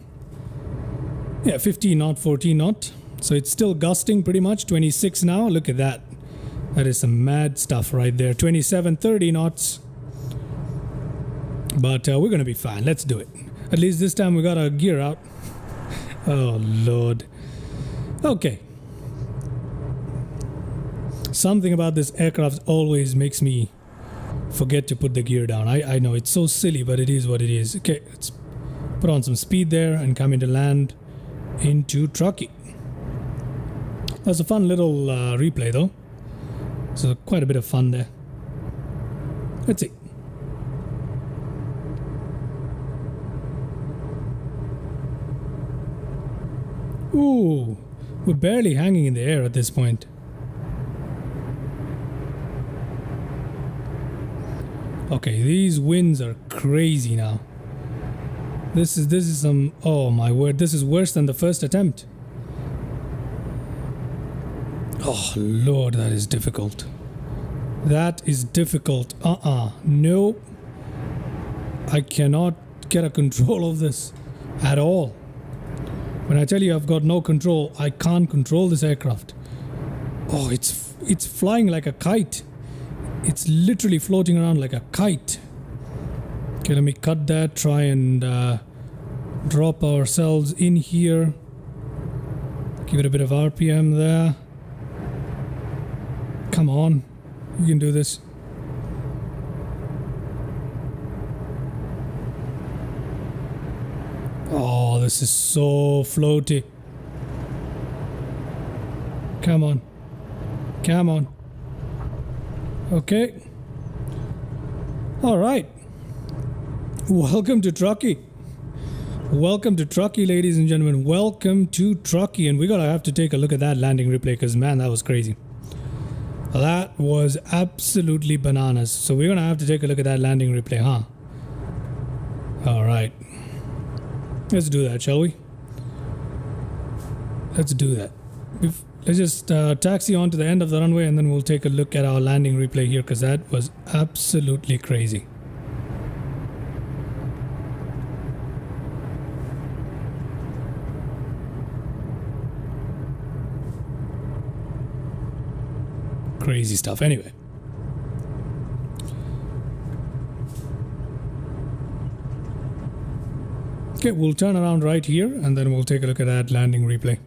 15 knot, 14 knot. So it's still gusting pretty much. 26 now. Look at that. That is some mad stuff right there. 27, 30 knots. But we're going to be fine. Let's do it. At least this time we got our gear out. Oh, Lord. Okay. Something about this aircraft always makes me forget to put the gear down. I know it's so silly, but it is what it is. Okay, let's put on some speed there and come into land into Truckee. That's a fun little replay, though. So quite a bit of fun there. Let's see. Ooh, we're barely hanging in the air at this point. Okay, these winds are crazy now. This is some... Oh my word, this is worse than the first attempt. Oh Lord, that is difficult. That is difficult. Nope. I cannot get a control of this at all. When I tell you I've got no control, I can't control this aircraft. Oh, it's flying like a kite. It's literally floating around like a kite. Okay, let me cut that, try and drop ourselves in here. Give it a bit of RPM there. Come on, you can do this. Oh, this is so floaty. Come on. Come on. Okay. All right. Welcome to Truckee. Welcome to Truckee, ladies and gentlemen. Welcome to Truckee. And we're going to have to take a look at that landing replay because, man, that was crazy. That was absolutely bananas. So we're going to have to take a look at that landing replay, huh? All right. Let's do that, shall we? Let's do that. Let's just taxi on to the end of the runway and then we'll take a look at our landing replay here because that was absolutely crazy. Crazy stuff. Anyway. Okay, we'll turn around right here and then we'll take a look at that landing replay.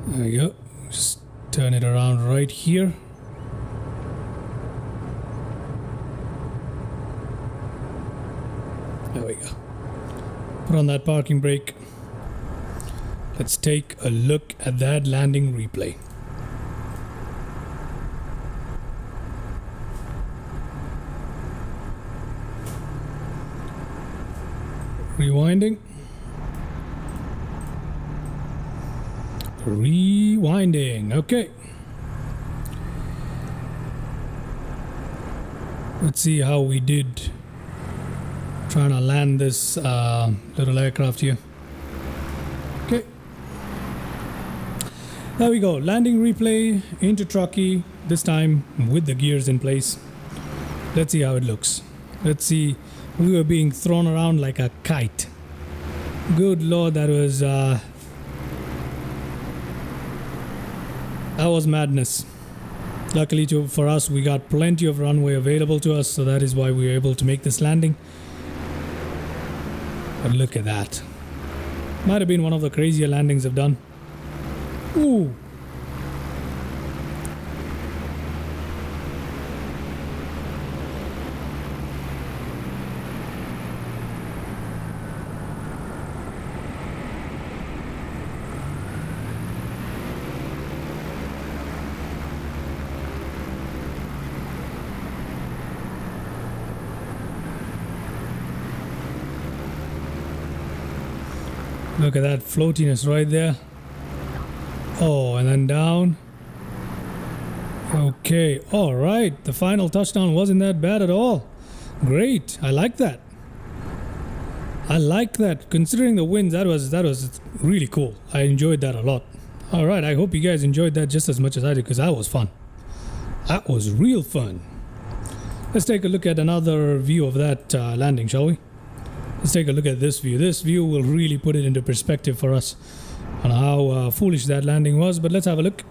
There we go. Just turn it around right here. There we go. Put on that parking brake. Let's take a look at that landing replay. Rewinding. Rewinding. Okay. Let's see how we did trying to land this little aircraft here. Okay. There we go. Landing replay into Truckee, this time with the gears in place. Let's see how it looks. Let's see. We were being thrown around like a kite. Good Lord, that was madness. Luckily for us, we got plenty of runway available to us, so that is why we were able to make this landing. But look at that. Might have been one of the crazier landings I've done. Ooh. Look at that floatiness right there. Oh, and then down. Okay, all right. The final touchdown wasn't that bad at all. Great. I like that. I like that. Considering the winds, that was really cool. I enjoyed that a lot. All right, I hope you guys enjoyed that just as much as I did because that was fun. That was real fun. Let's take a look at another view of that landing, shall we? Let's take a look at this view. This view will really put it into perspective for us on how foolish that landing was. But let's have a look.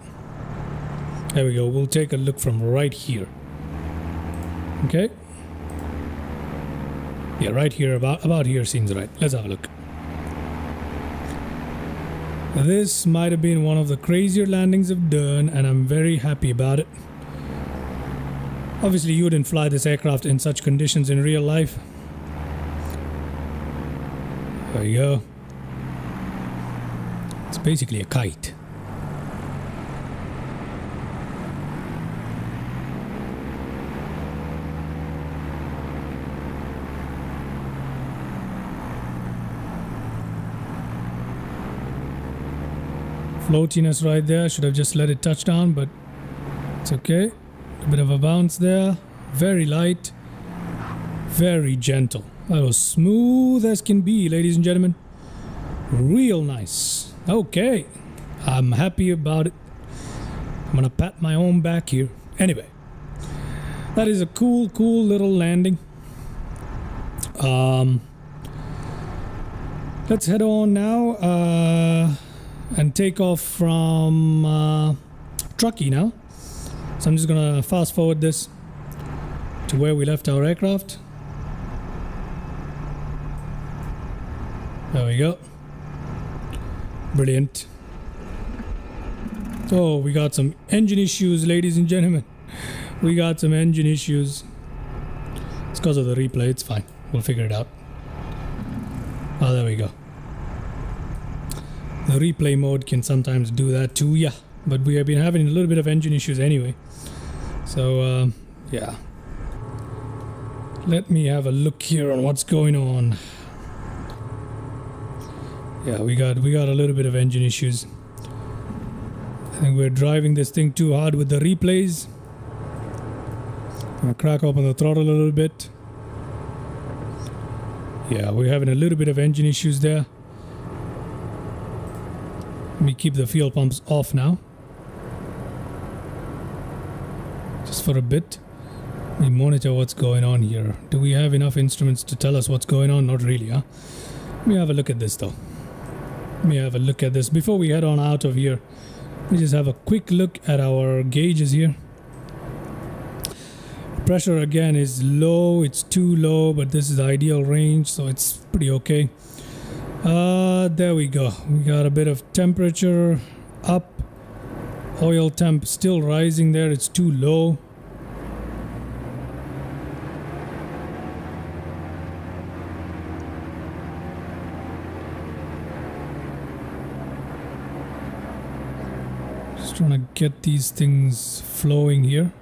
There we go. We'll take a look from right here. Okay. Yeah, right here. About here seems right. Let's have a look. This might have been one of the crazier landings I've done, and I'm very happy about it. Obviously, you wouldn't fly this aircraft in such conditions in real life. There you go. It's basically a kite. Floatiness right there. Should have just let it touch down, but it's okay. A bit of a bounce there. Very light. Very gentle. That was smooth as can be, ladies and gentlemen. Real nice. Okay. I'm happy about it. I'm gonna pat my own back here. Anyway. That is a cool little landing. Let's head on now and take off from Truckee now. So I'm just gonna fast forward this to where we left our aircraft. There we go. Brilliant. Oh, we got some engine issues, ladies and gentlemen. We got some engine issues. It's because of the replay. It's fine. We'll figure it out. Oh, there we go. The replay mode can sometimes do that too, yeah. But we have been having a little bit of engine issues anyway. So, yeah. Let me have a look here on what's going on. Yeah, we got a little bit of engine issues. I think we're driving this thing too hard with the replays. I'm gonna crack open the throttle a little bit. Yeah, we're having a little bit of engine issues there. Let me keep the fuel pumps off now. Just for a bit. Let me monitor what's going on here. Do we have enough instruments to tell us what's going on? Not really, huh? Let me have a look at this though. Let me have a look at this. Before we head on out of here, let me just have a quick look at our gauges here. Pressure again is low. It's too low, but this is the ideal range, so it's pretty okay. There we go. We got a bit of temperature up. Oil temp still rising there. It's too low. Just trying to get these things flowing here.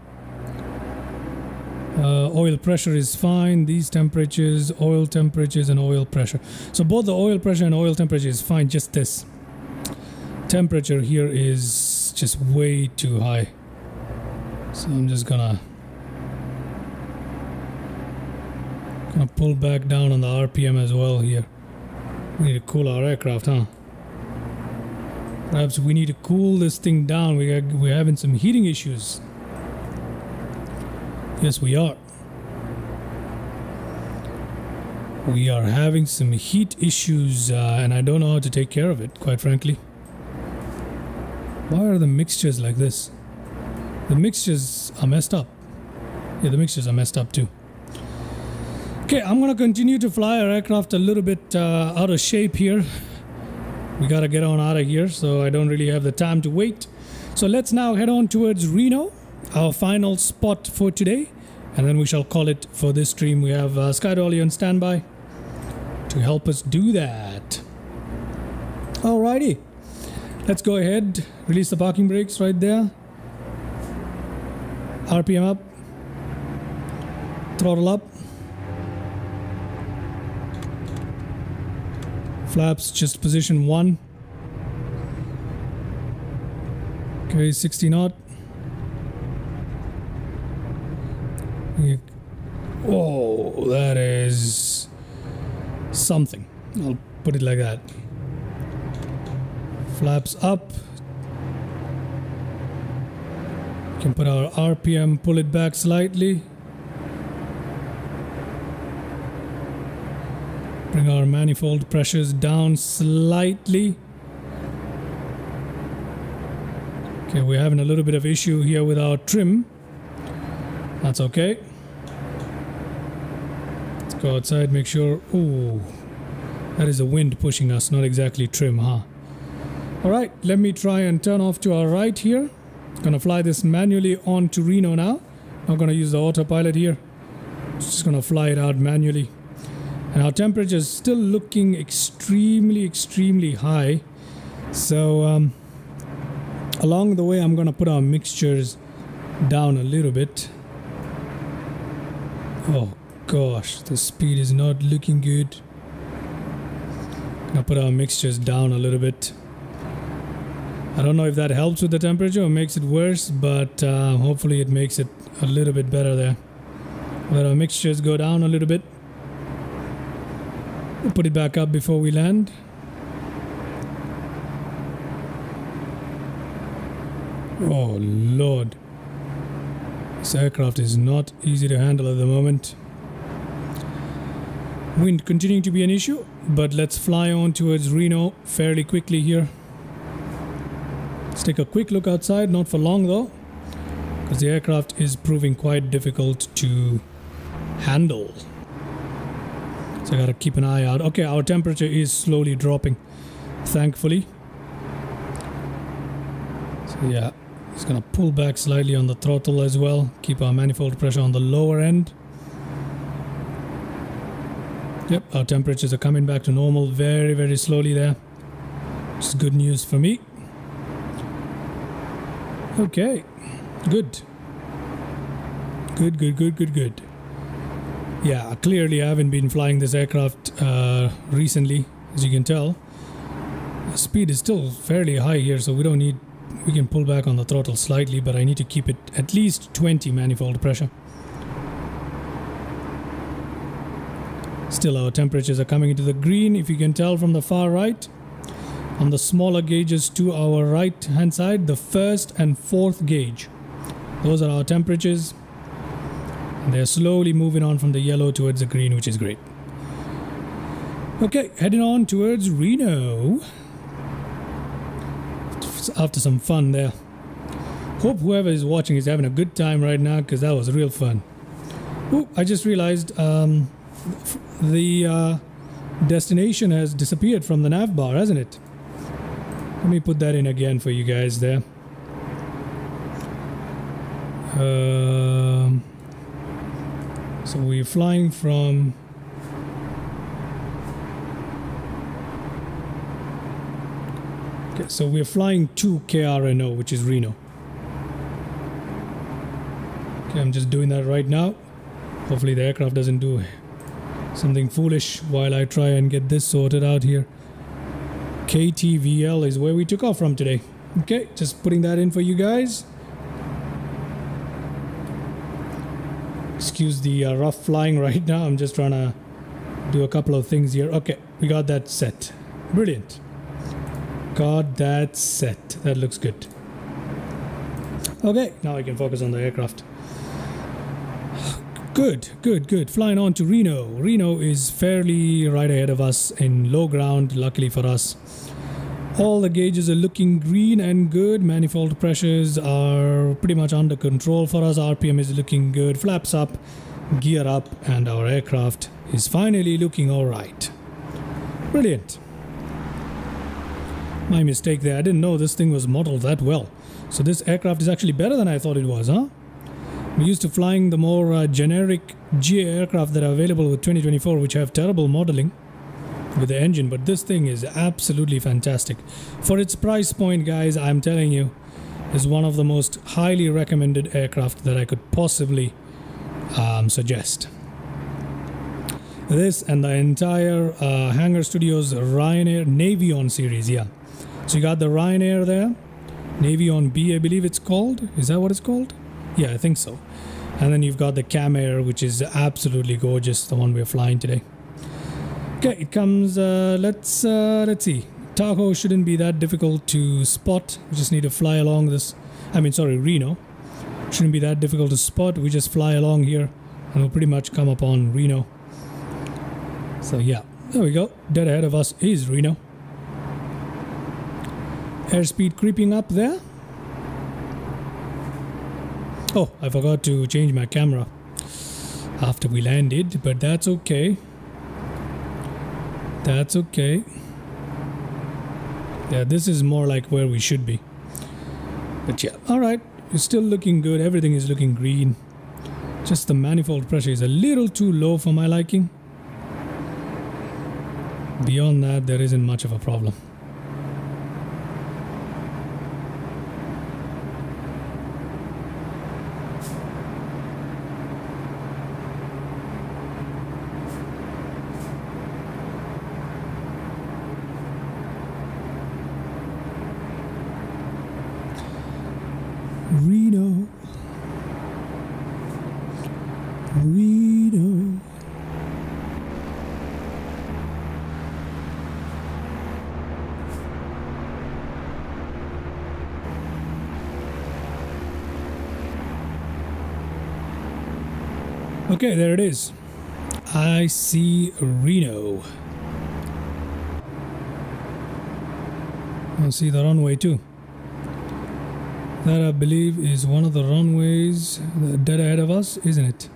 Oil pressure is fine. These temperatures, oil temperatures and oil pressure. So both the oil pressure and oil temperature is fine. Just this temperature here is just way too high. So I'm just gonna pull back down on the RPM as well here. We need to cool our aircraft, huh? Perhaps we need to cool this thing down. We're having some heating issues. Yes, we are. We are having some heat issues, and I don't know how to take care of it, quite frankly. Why are the mixtures like this? The mixtures are messed up. Yeah, the mixtures are messed up too. Okay, I'm gonna continue to fly our aircraft a little bit out of shape here. We gotta get on out of here, so I don't really have the time to wait. So let's now head on towards Reno, our final spot for today, and then we shall call it for this stream. We have Sky Dolly on standby to help us do that. Alrighty, let's go ahead, release the parking brakes right there. RPM up, throttle up, flaps just position 1. Okay, 60 knot. Oh, that is something. I'll put it like that. Flaps up. Can put our RPM, pull it back slightly. Bring our manifold pressures down slightly. Okay, we're having a little bit of issue here with our trim. That's okay. Let's go outside, make sure. Ooh, that is the wind pushing us, not exactly trim, huh? Alright, let me try and turn off to our right here. Gonna fly this manually on to Reno now. Not gonna use the autopilot here. Just gonna fly it out manually. And our temperature is still looking extremely high. So along the way, I'm gonna put our mixtures down a little bit. Oh gosh, the speed is not looking good. Gonna put our mixtures down a little bit. I don't know if that helps with the temperature or makes it worse, but hopefully it makes it a little bit better there. Let our mixtures go down a little bit. We'll put it back up before we land. Oh Lord. This aircraft is not easy to handle at the moment. Wind continuing to be an issue, but let's fly on towards Reno fairly quickly here. Let's take a quick look outside, not for long though. because the aircraft is proving quite difficult to handle. So I gotta keep an eye out. Okay, our temperature is slowly dropping, thankfully. So yeah, just gonna pull back slightly on the throttle as well. Keep our manifold pressure on the lower end. Yep, our temperatures are coming back to normal very, very slowly there. Which is good news for me. Okay, good. Good. Yeah, clearly I haven't been flying this aircraft recently, as you can tell. The speed is still fairly high here, so we can pull back on the throttle slightly, but I need to keep it at least 20 manifold pressure. Still, our temperatures are coming into the green, if you can tell from the far right. On the smaller gauges to our right hand side, the first and fourth gauge. Those are our temperatures. And they're slowly moving on from the yellow towards the green, which is great. Okay, heading on towards Reno. After some fun there. Hope whoever is watching is having a good time right now, because that was real fun. Ooh, I just realized the destination has disappeared from the nav bar, hasn't it? Let me put that in again for you guys there. So we're flying from okay, so we're flying to KRNO, which is Reno. Okay, I'm just doing that right now. Hopefully the aircraft doesn't do something foolish while I try and get this sorted out here. KTVL is where we took off from today. Okay, just putting that in for you guys. Excuse the rough flying right now. I'm just trying to do a couple of things here. Okay, we got that set. Brilliant. Got that set. That looks good. Okay, now I can focus on the aircraft. Good. Flying on to Reno. Reno is fairly right ahead of us in low ground, luckily for us. All the gauges are looking green and good. Manifold pressures are pretty much under control for us. RPM is looking good. Flaps up, gear up, and our aircraft is finally looking alright. Brilliant. My mistake there. I didn't know this thing was modeled that well. So this aircraft is actually better than I thought it was, huh? We're used to flying the more generic GA aircraft that are available with 2024, which have terrible modeling with the engine, but this thing is absolutely fantastic. For its price point, guys, I'm telling you, is one of the most highly recommended aircraft that I could possibly suggest. This and the entire Hangar Studios Ryanair Navion series, yeah. So you got the Ryanair there, Navion B, I believe it's called. Is that what it's called? Yeah, I think so. And then you've got the Camair, which is absolutely gorgeous, the one we're flying today. Okay, it comes, let's see. Tahoe shouldn't be that difficult to spot. We just need to fly along this, Reno. Shouldn't be that difficult to spot. We just fly along here and we'll pretty much come upon Reno. So yeah, there we go. Dead ahead of us is Reno. Airspeed creeping up there. Oh, I forgot to change my camera after we landed, but that's okay. That's okay. Yeah, this is more like where we should be. But yeah, alright. It's still looking good. Everything is looking green. Just the manifold pressure is a little too low for my liking. Beyond that, there isn't much of a problem. Reno. Okay, there it is. I see Reno. I see the runway too. That I believe is one of the runways dead ahead of us, isn't it?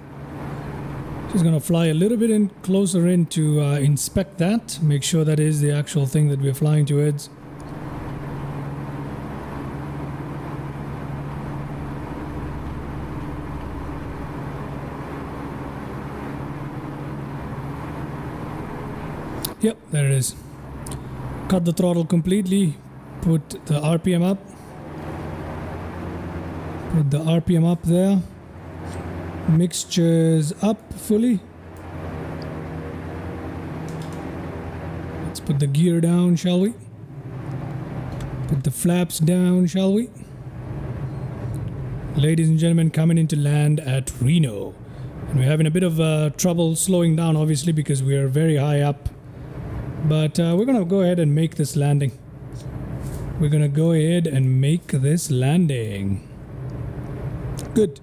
Just gonna fly a little bit in closer in to inspect that, make sure that is the actual thing that we're flying towards. Yep, there it is. Cut the throttle completely, put the RPM up. Put the RPM up there. Mixtures up fully. Let's put the gear down, shall we? Put the flaps down, shall we? Ladies and gentlemen, coming into land at Reno. And we're having a bit of trouble slowing down, obviously, because we are very high up. But we're going to go ahead and make this landing. We're going to go ahead and make this landing. Good.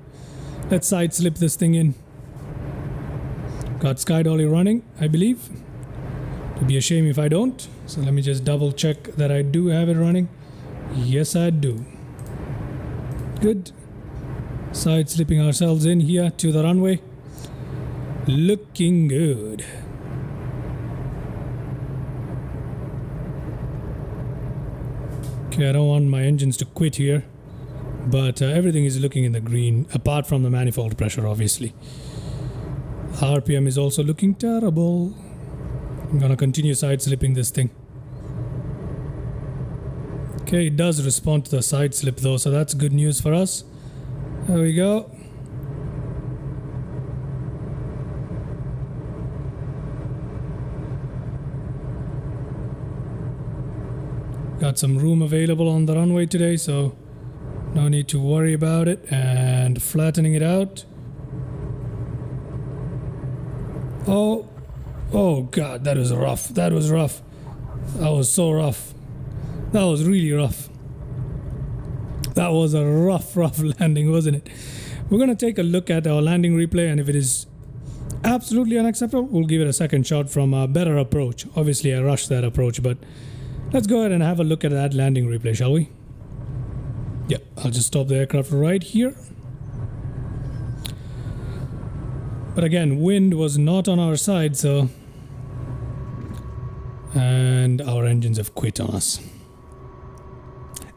Let's side slip this thing in. Got sky dolly running, I believe. It'd be a shame if I don't. So let me just double check that I do have it running. Yes, I do. Good. Side slipping ourselves in here to the runway. Looking good. Okay, I don't want my engines to quit here, but everything is looking in the green, apart from the manifold pressure, obviously. RPM is also looking terrible. I'm gonna continue side slipping this thing. Okay, it does respond to the side slip though, so that's good news for us. There we go. Got some room available on the runway today, so no need to worry about it. And flattening it out. Oh god, that was rough. That was rough. That was so rough. That was really rough. That was a rough landing, wasn't it? We're going to take a look at our landing replay, and if it is absolutely unacceptable, we'll give it a second shot from a better approach. Obviously, I rushed that approach, but let's go ahead and have a look at that landing replay, shall we? Yep, I'll just stop the aircraft right here. But again, wind was not on our side, so... And our engines have quit on us.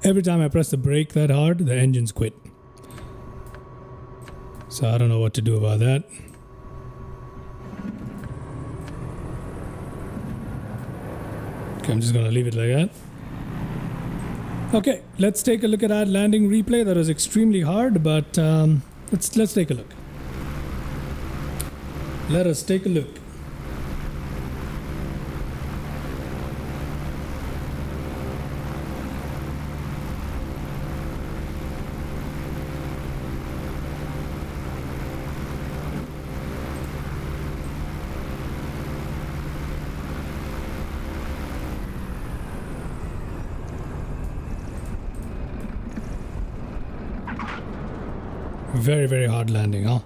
Every time I press the brake that hard, the engines quit. So I don't know what to do about that. Okay, I'm just gonna leave it like that. Okay, let's take a look at that landing replay. That was extremely hard, but let's take a look. Let us take a look. Very, very hard landing, huh?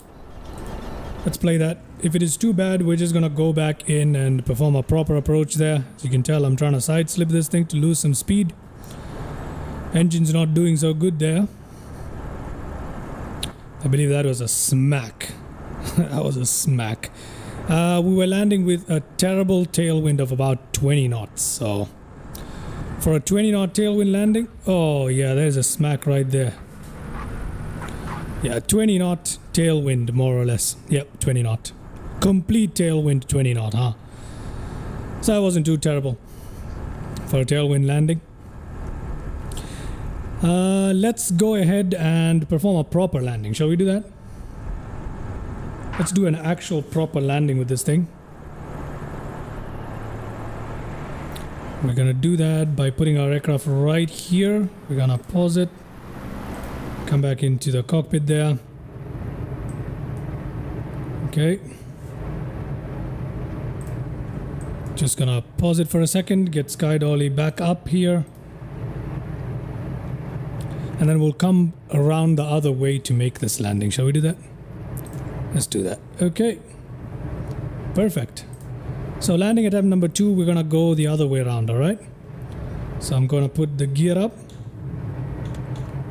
Let's play that. If it is too bad, we're just gonna go back in and perform a proper approach there. As you can tell, I'm trying to side slip this thing to lose some speed. Engine's not doing so good there. I believe that was a smack. That was a smack. We were landing with a terrible tailwind of about 20 knots. So for a 20 knot tailwind landing, oh yeah, there's a smack right there. Yeah, 20 knot tailwind, more or less. Yep, 20 knot. Complete tailwind, 20 knot, huh? So that wasn't too terrible for a tailwind landing. Let's go ahead and perform a proper landing. Shall we do that? Let's do an actual proper landing with this thing. We're gonna do that by putting our aircraft right here. We're gonna pause it. Come back into the cockpit there. Okay. Just gonna pause it for a second, get sky dolly back up here. And then we'll come around the other way to make this landing. Shall we do that? Let's do that. Okay. Perfect. So landing attempt number 2, we're gonna go the other way around, alright? So I'm gonna put the gear up.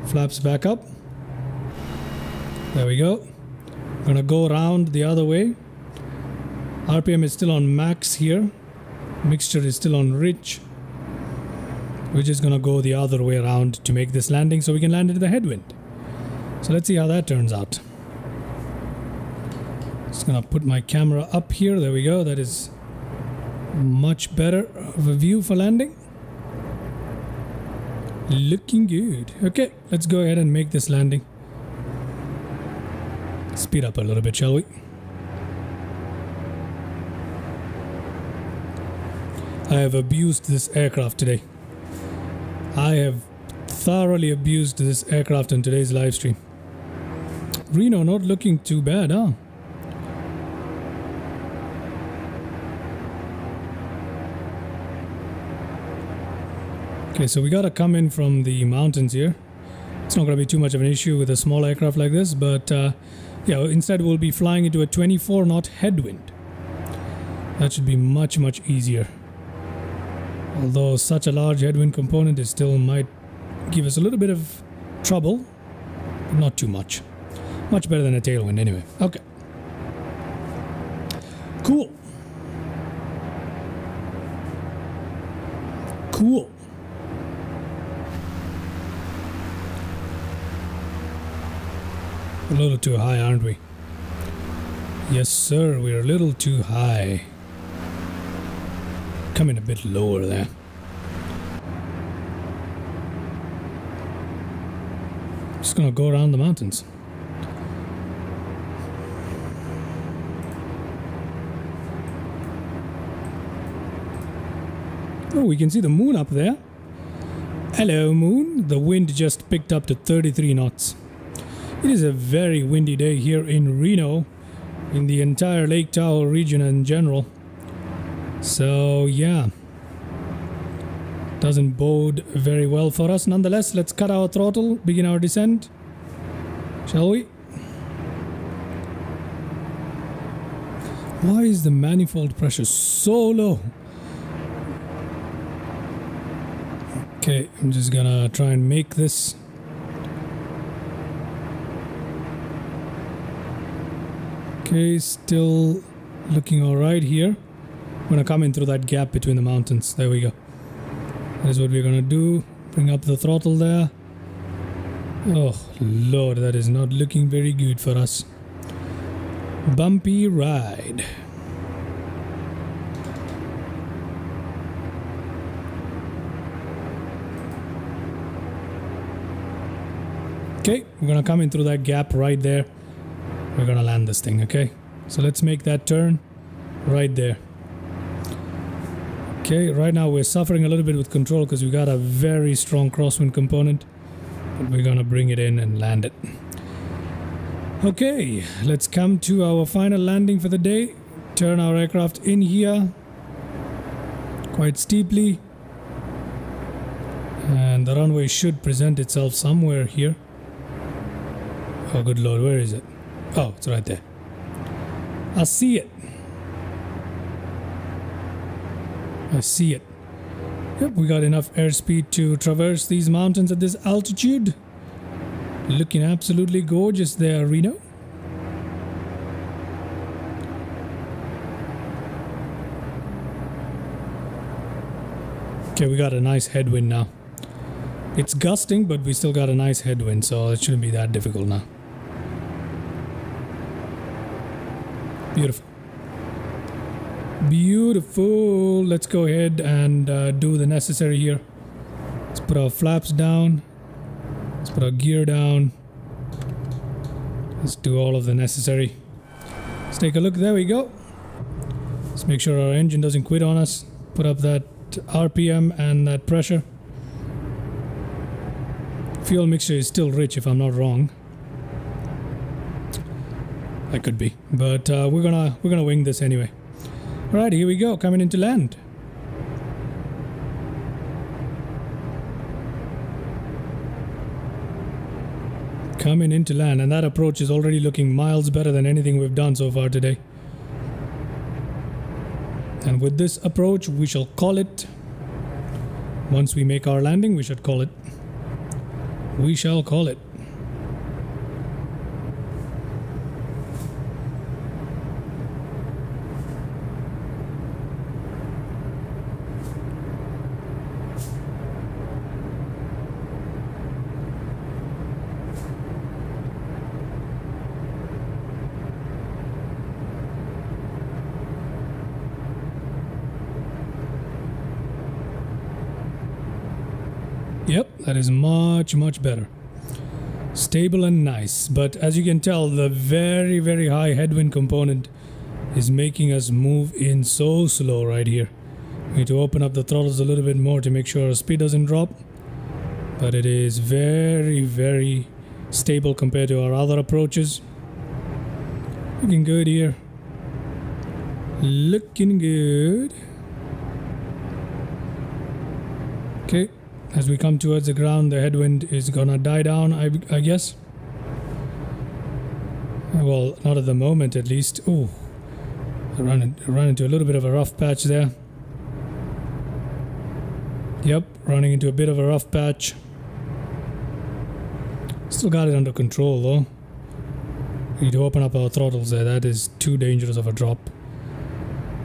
Flaps back up. There we go. Gonna go around the other way. RPM is still on max here. Mixture is still on rich. We're just gonna go the other way around to make this landing so we can land into the headwind. So let's see how that turns out. Just gonna put my camera up here. There we go. That is much better of a view for landing. Looking good. Okay, let's go ahead and make this landing. Speed up a little bit, shall we? I have abused this aircraft today. I have thoroughly abused this aircraft in today's live stream. Reno not looking too bad, huh? Okay, so we gotta come in from the mountains here. It's not gonna be too much of an issue with a small aircraft like this, but yeah, instead we'll be flying into a 24 knot headwind. That should be much easier. Although such a large headwind component is still might give us a little bit of trouble, but not too much. Much better than a tailwind anyway. Okay. Cool. Cool. A little too high, aren't we? Yes, sir, we're a little too high. Come in a bit lower there. Just gonna go around the mountains. Oh, we can see the moon up there. Hello, moon. The wind just picked up to 33 knots. It is a very windy day here in Reno, in the entire Lake Tahoe region in general. So yeah, doesn't bode very well for us. Nonetheless, let's cut our throttle, begin our descent, shall we? Why is the manifold pressure so low? Okay, I'm just gonna try and make this. Okay, still looking alright here. I'm gonna come in through that gap between the mountains. There we go. That is what we're gonna do. Bring up the throttle there. Oh Lord, that is not looking very good for us. Bumpy ride. Okay, we're gonna come in through that gap right there. We're gonna land this thing, okay? So let's make that turn right there. Okay, right now we're suffering a little bit with control because we got a very strong crosswind component. But we're gonna bring it in and land it. Okay, let's come to our final landing for the day. Turn our aircraft in here quite steeply. And the runway should present itself somewhere here. Oh good Lord, where is it? Oh, it's right there. I see it. I see it. Yep, we got enough airspeed to traverse these mountains at this altitude. Looking absolutely gorgeous there, Reno. Okay, we got a nice headwind now. It's gusting, but we still got a nice headwind, so it shouldn't be that difficult now. Beautiful. Beautiful. Let's go ahead and do the necessary here. Let's put our flaps down. Let's put our gear down. Let's do all of the necessary. Let's take a look. There we go. Let's make sure our engine doesn't quit on us. Put up that RPM and that pressure. Fuel mixture is still rich if I'm not wrong. I could be, but we're gonna wing this anyway. All right, here we go, coming into land. Coming into land, and that approach is already looking miles better than anything we've done so far today. And with this approach, we shall call it. Once we make our landing, we should call it we shall call it. Yep, that is much, much better. Stable and nice, but as you can tell, the very, very high headwind component is making us move in so slow right here. We need to open up the throttles a little bit more to make sure our speed doesn't drop, but it is very, very stable compared to our other approaches. Looking good here. Looking good. Okay. As we come towards the ground, the headwind is gonna die down, I guess. Well, not at the moment, at least. Oh, I ran into a little bit of a rough patch there. Yep, running into a bit of a rough patch. Still got it under control, though. We need to open up our throttles there. That is too dangerous of a drop.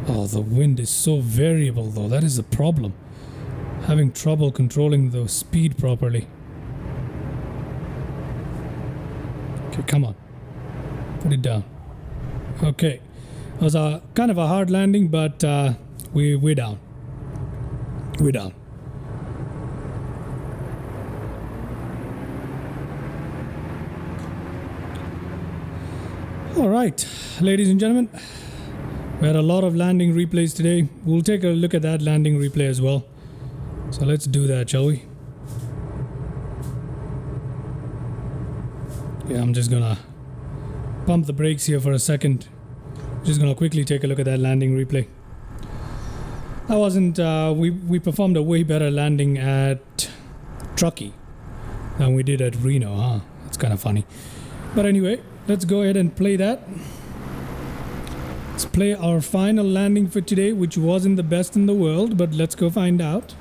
Oh, the wind is so variable, though. That is the problem. Having trouble controlling the speed properly. Okay, come on. Put it down. Okay. It was a kind of a hard landing, but we're down. We're down. All right, ladies and gentlemen. We had a lot of landing replays today. We'll take a look at that landing replay as well. So let's do that, shall we? Yeah, I'm just gonna pump the brakes here for a second. Just gonna quickly take a look at that landing replay. That wasn't, we performed a way better landing at Truckee than we did at Reno, huh? That's kind of funny. But anyway, let's go ahead and play that. Let's play our final landing for today, which wasn't the best in the world, but let's go find out.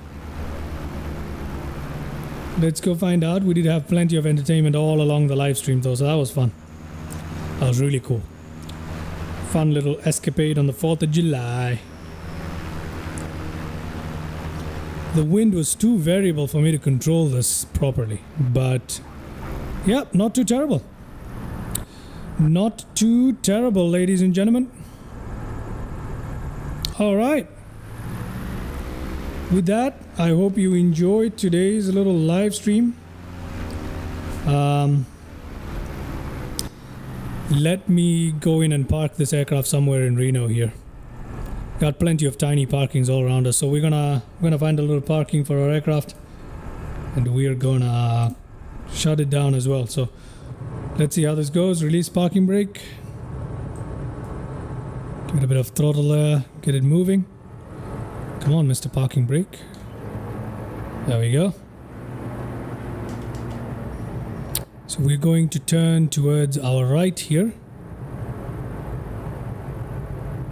Let's go find out. We did have plenty of entertainment all along the live stream though, so that was fun. That was really cool. Fun little escapade on the 4th of July. The wind was too variable for me to control this properly, but yeah, not too terrible. Not too terrible, ladies and gentlemen. All right. With that, I hope you enjoyed today's little live stream. Let me go in and park this aircraft somewhere in Reno here. Got plenty of tiny parkings all around us, so we're gonna find a little parking for our aircraft, and we're gonna shut it down as well. So let's see how this goes. Release parking brake. Give it a bit of throttle there. Get it moving. Come on, Mr. Parking Brake. There we go. So we're going to turn towards our right here.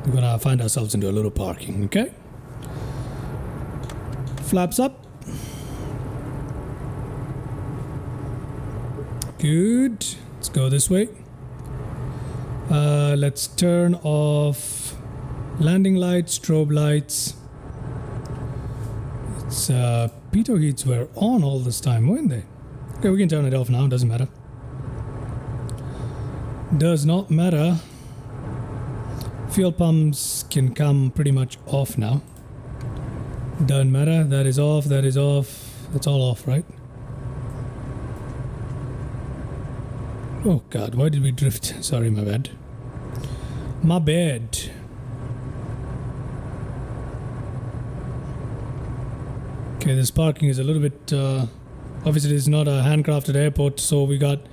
We're gonna find ourselves into a little parking, okay? Flaps up. Good. Let's go this way. Let's turn off landing lights, strobe lights. It's pitot heats were on all this time, weren't they? Okay, we can turn it off now. Doesn't matter. Does not matter. Fuel pumps can come pretty much off now. Doesn't matter. That is off. That is off. That's all off, right? Oh God, why did we drift? Sorry, my bad. My bad. Okay, this parking is a little bit, obviously it's not a handcrafted airport, so we've got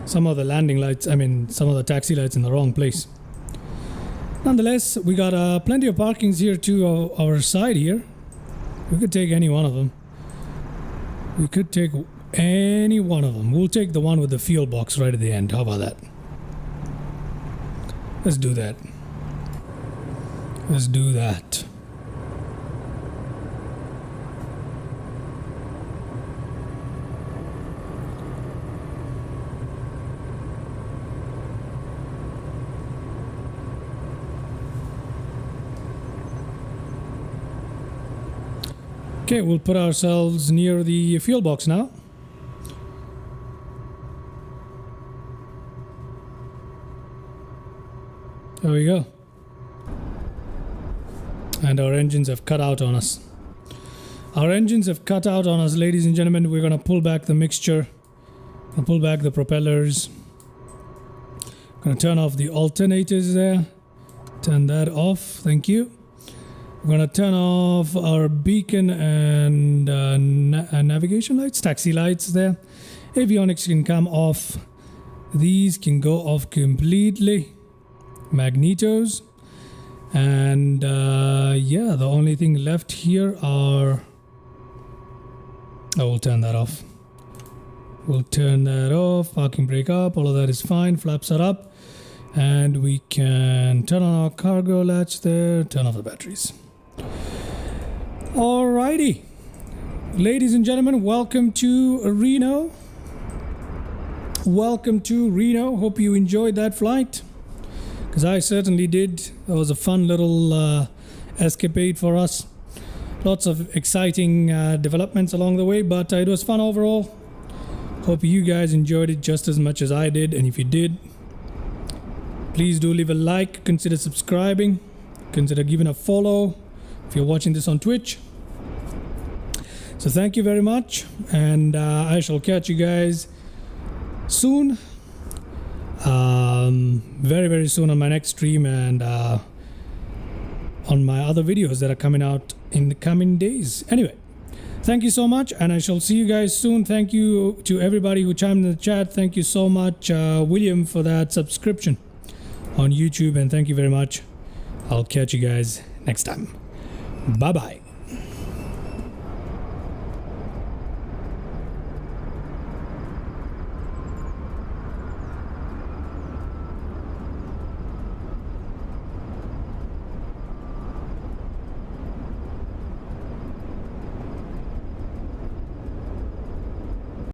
some of the landing lights, some of the taxi lights in the wrong place. Nonetheless, we got plenty of parkings here to our side here. We could take any one of them. We could take any one of them. We'll take the one with the fuel box right at the end. How about that? Let's do that. Let's do that. Okay, we'll put ourselves near the fuel box now. There we go. And our engines have cut out on us. Our engines have cut out on us, ladies and gentlemen. We're going to pull back the mixture. Pull back the propellers. Going to turn off the alternators there. Turn that off. Thank you. We're going to turn off our beacon and navigation lights, taxi lights there. Avionics can come off. These can go off completely. Magnetos. And yeah, the only thing left here are... Oh, we'll turn that off. We'll turn that off. Parking brake up. All of that is fine. Flaps are up. And we can turn on our cargo latch there. Turn off the batteries. Alrighty. Ladies and gentlemen, welcome to Reno. Welcome to Reno. Hope you enjoyed that flight, because I certainly did. That was a fun little escapade for us. Lots of exciting developments along the way, but it was fun overall. Hope you guys enjoyed it just as much as I did, and if you did, please do leave a like, consider subscribing, consider giving a follow if you're watching this on Twitch. So thank you very much, and I shall catch you guys soon. Very, very soon on my next stream, and on my other videos that are coming out in the coming days. Anyway, thank you so much, and I shall see you guys soon. Thank you to everybody who chimed in the chat. Thank you so much, William, for that subscription on YouTube, and thank you very much. I'll catch you guys next time. Bye bye.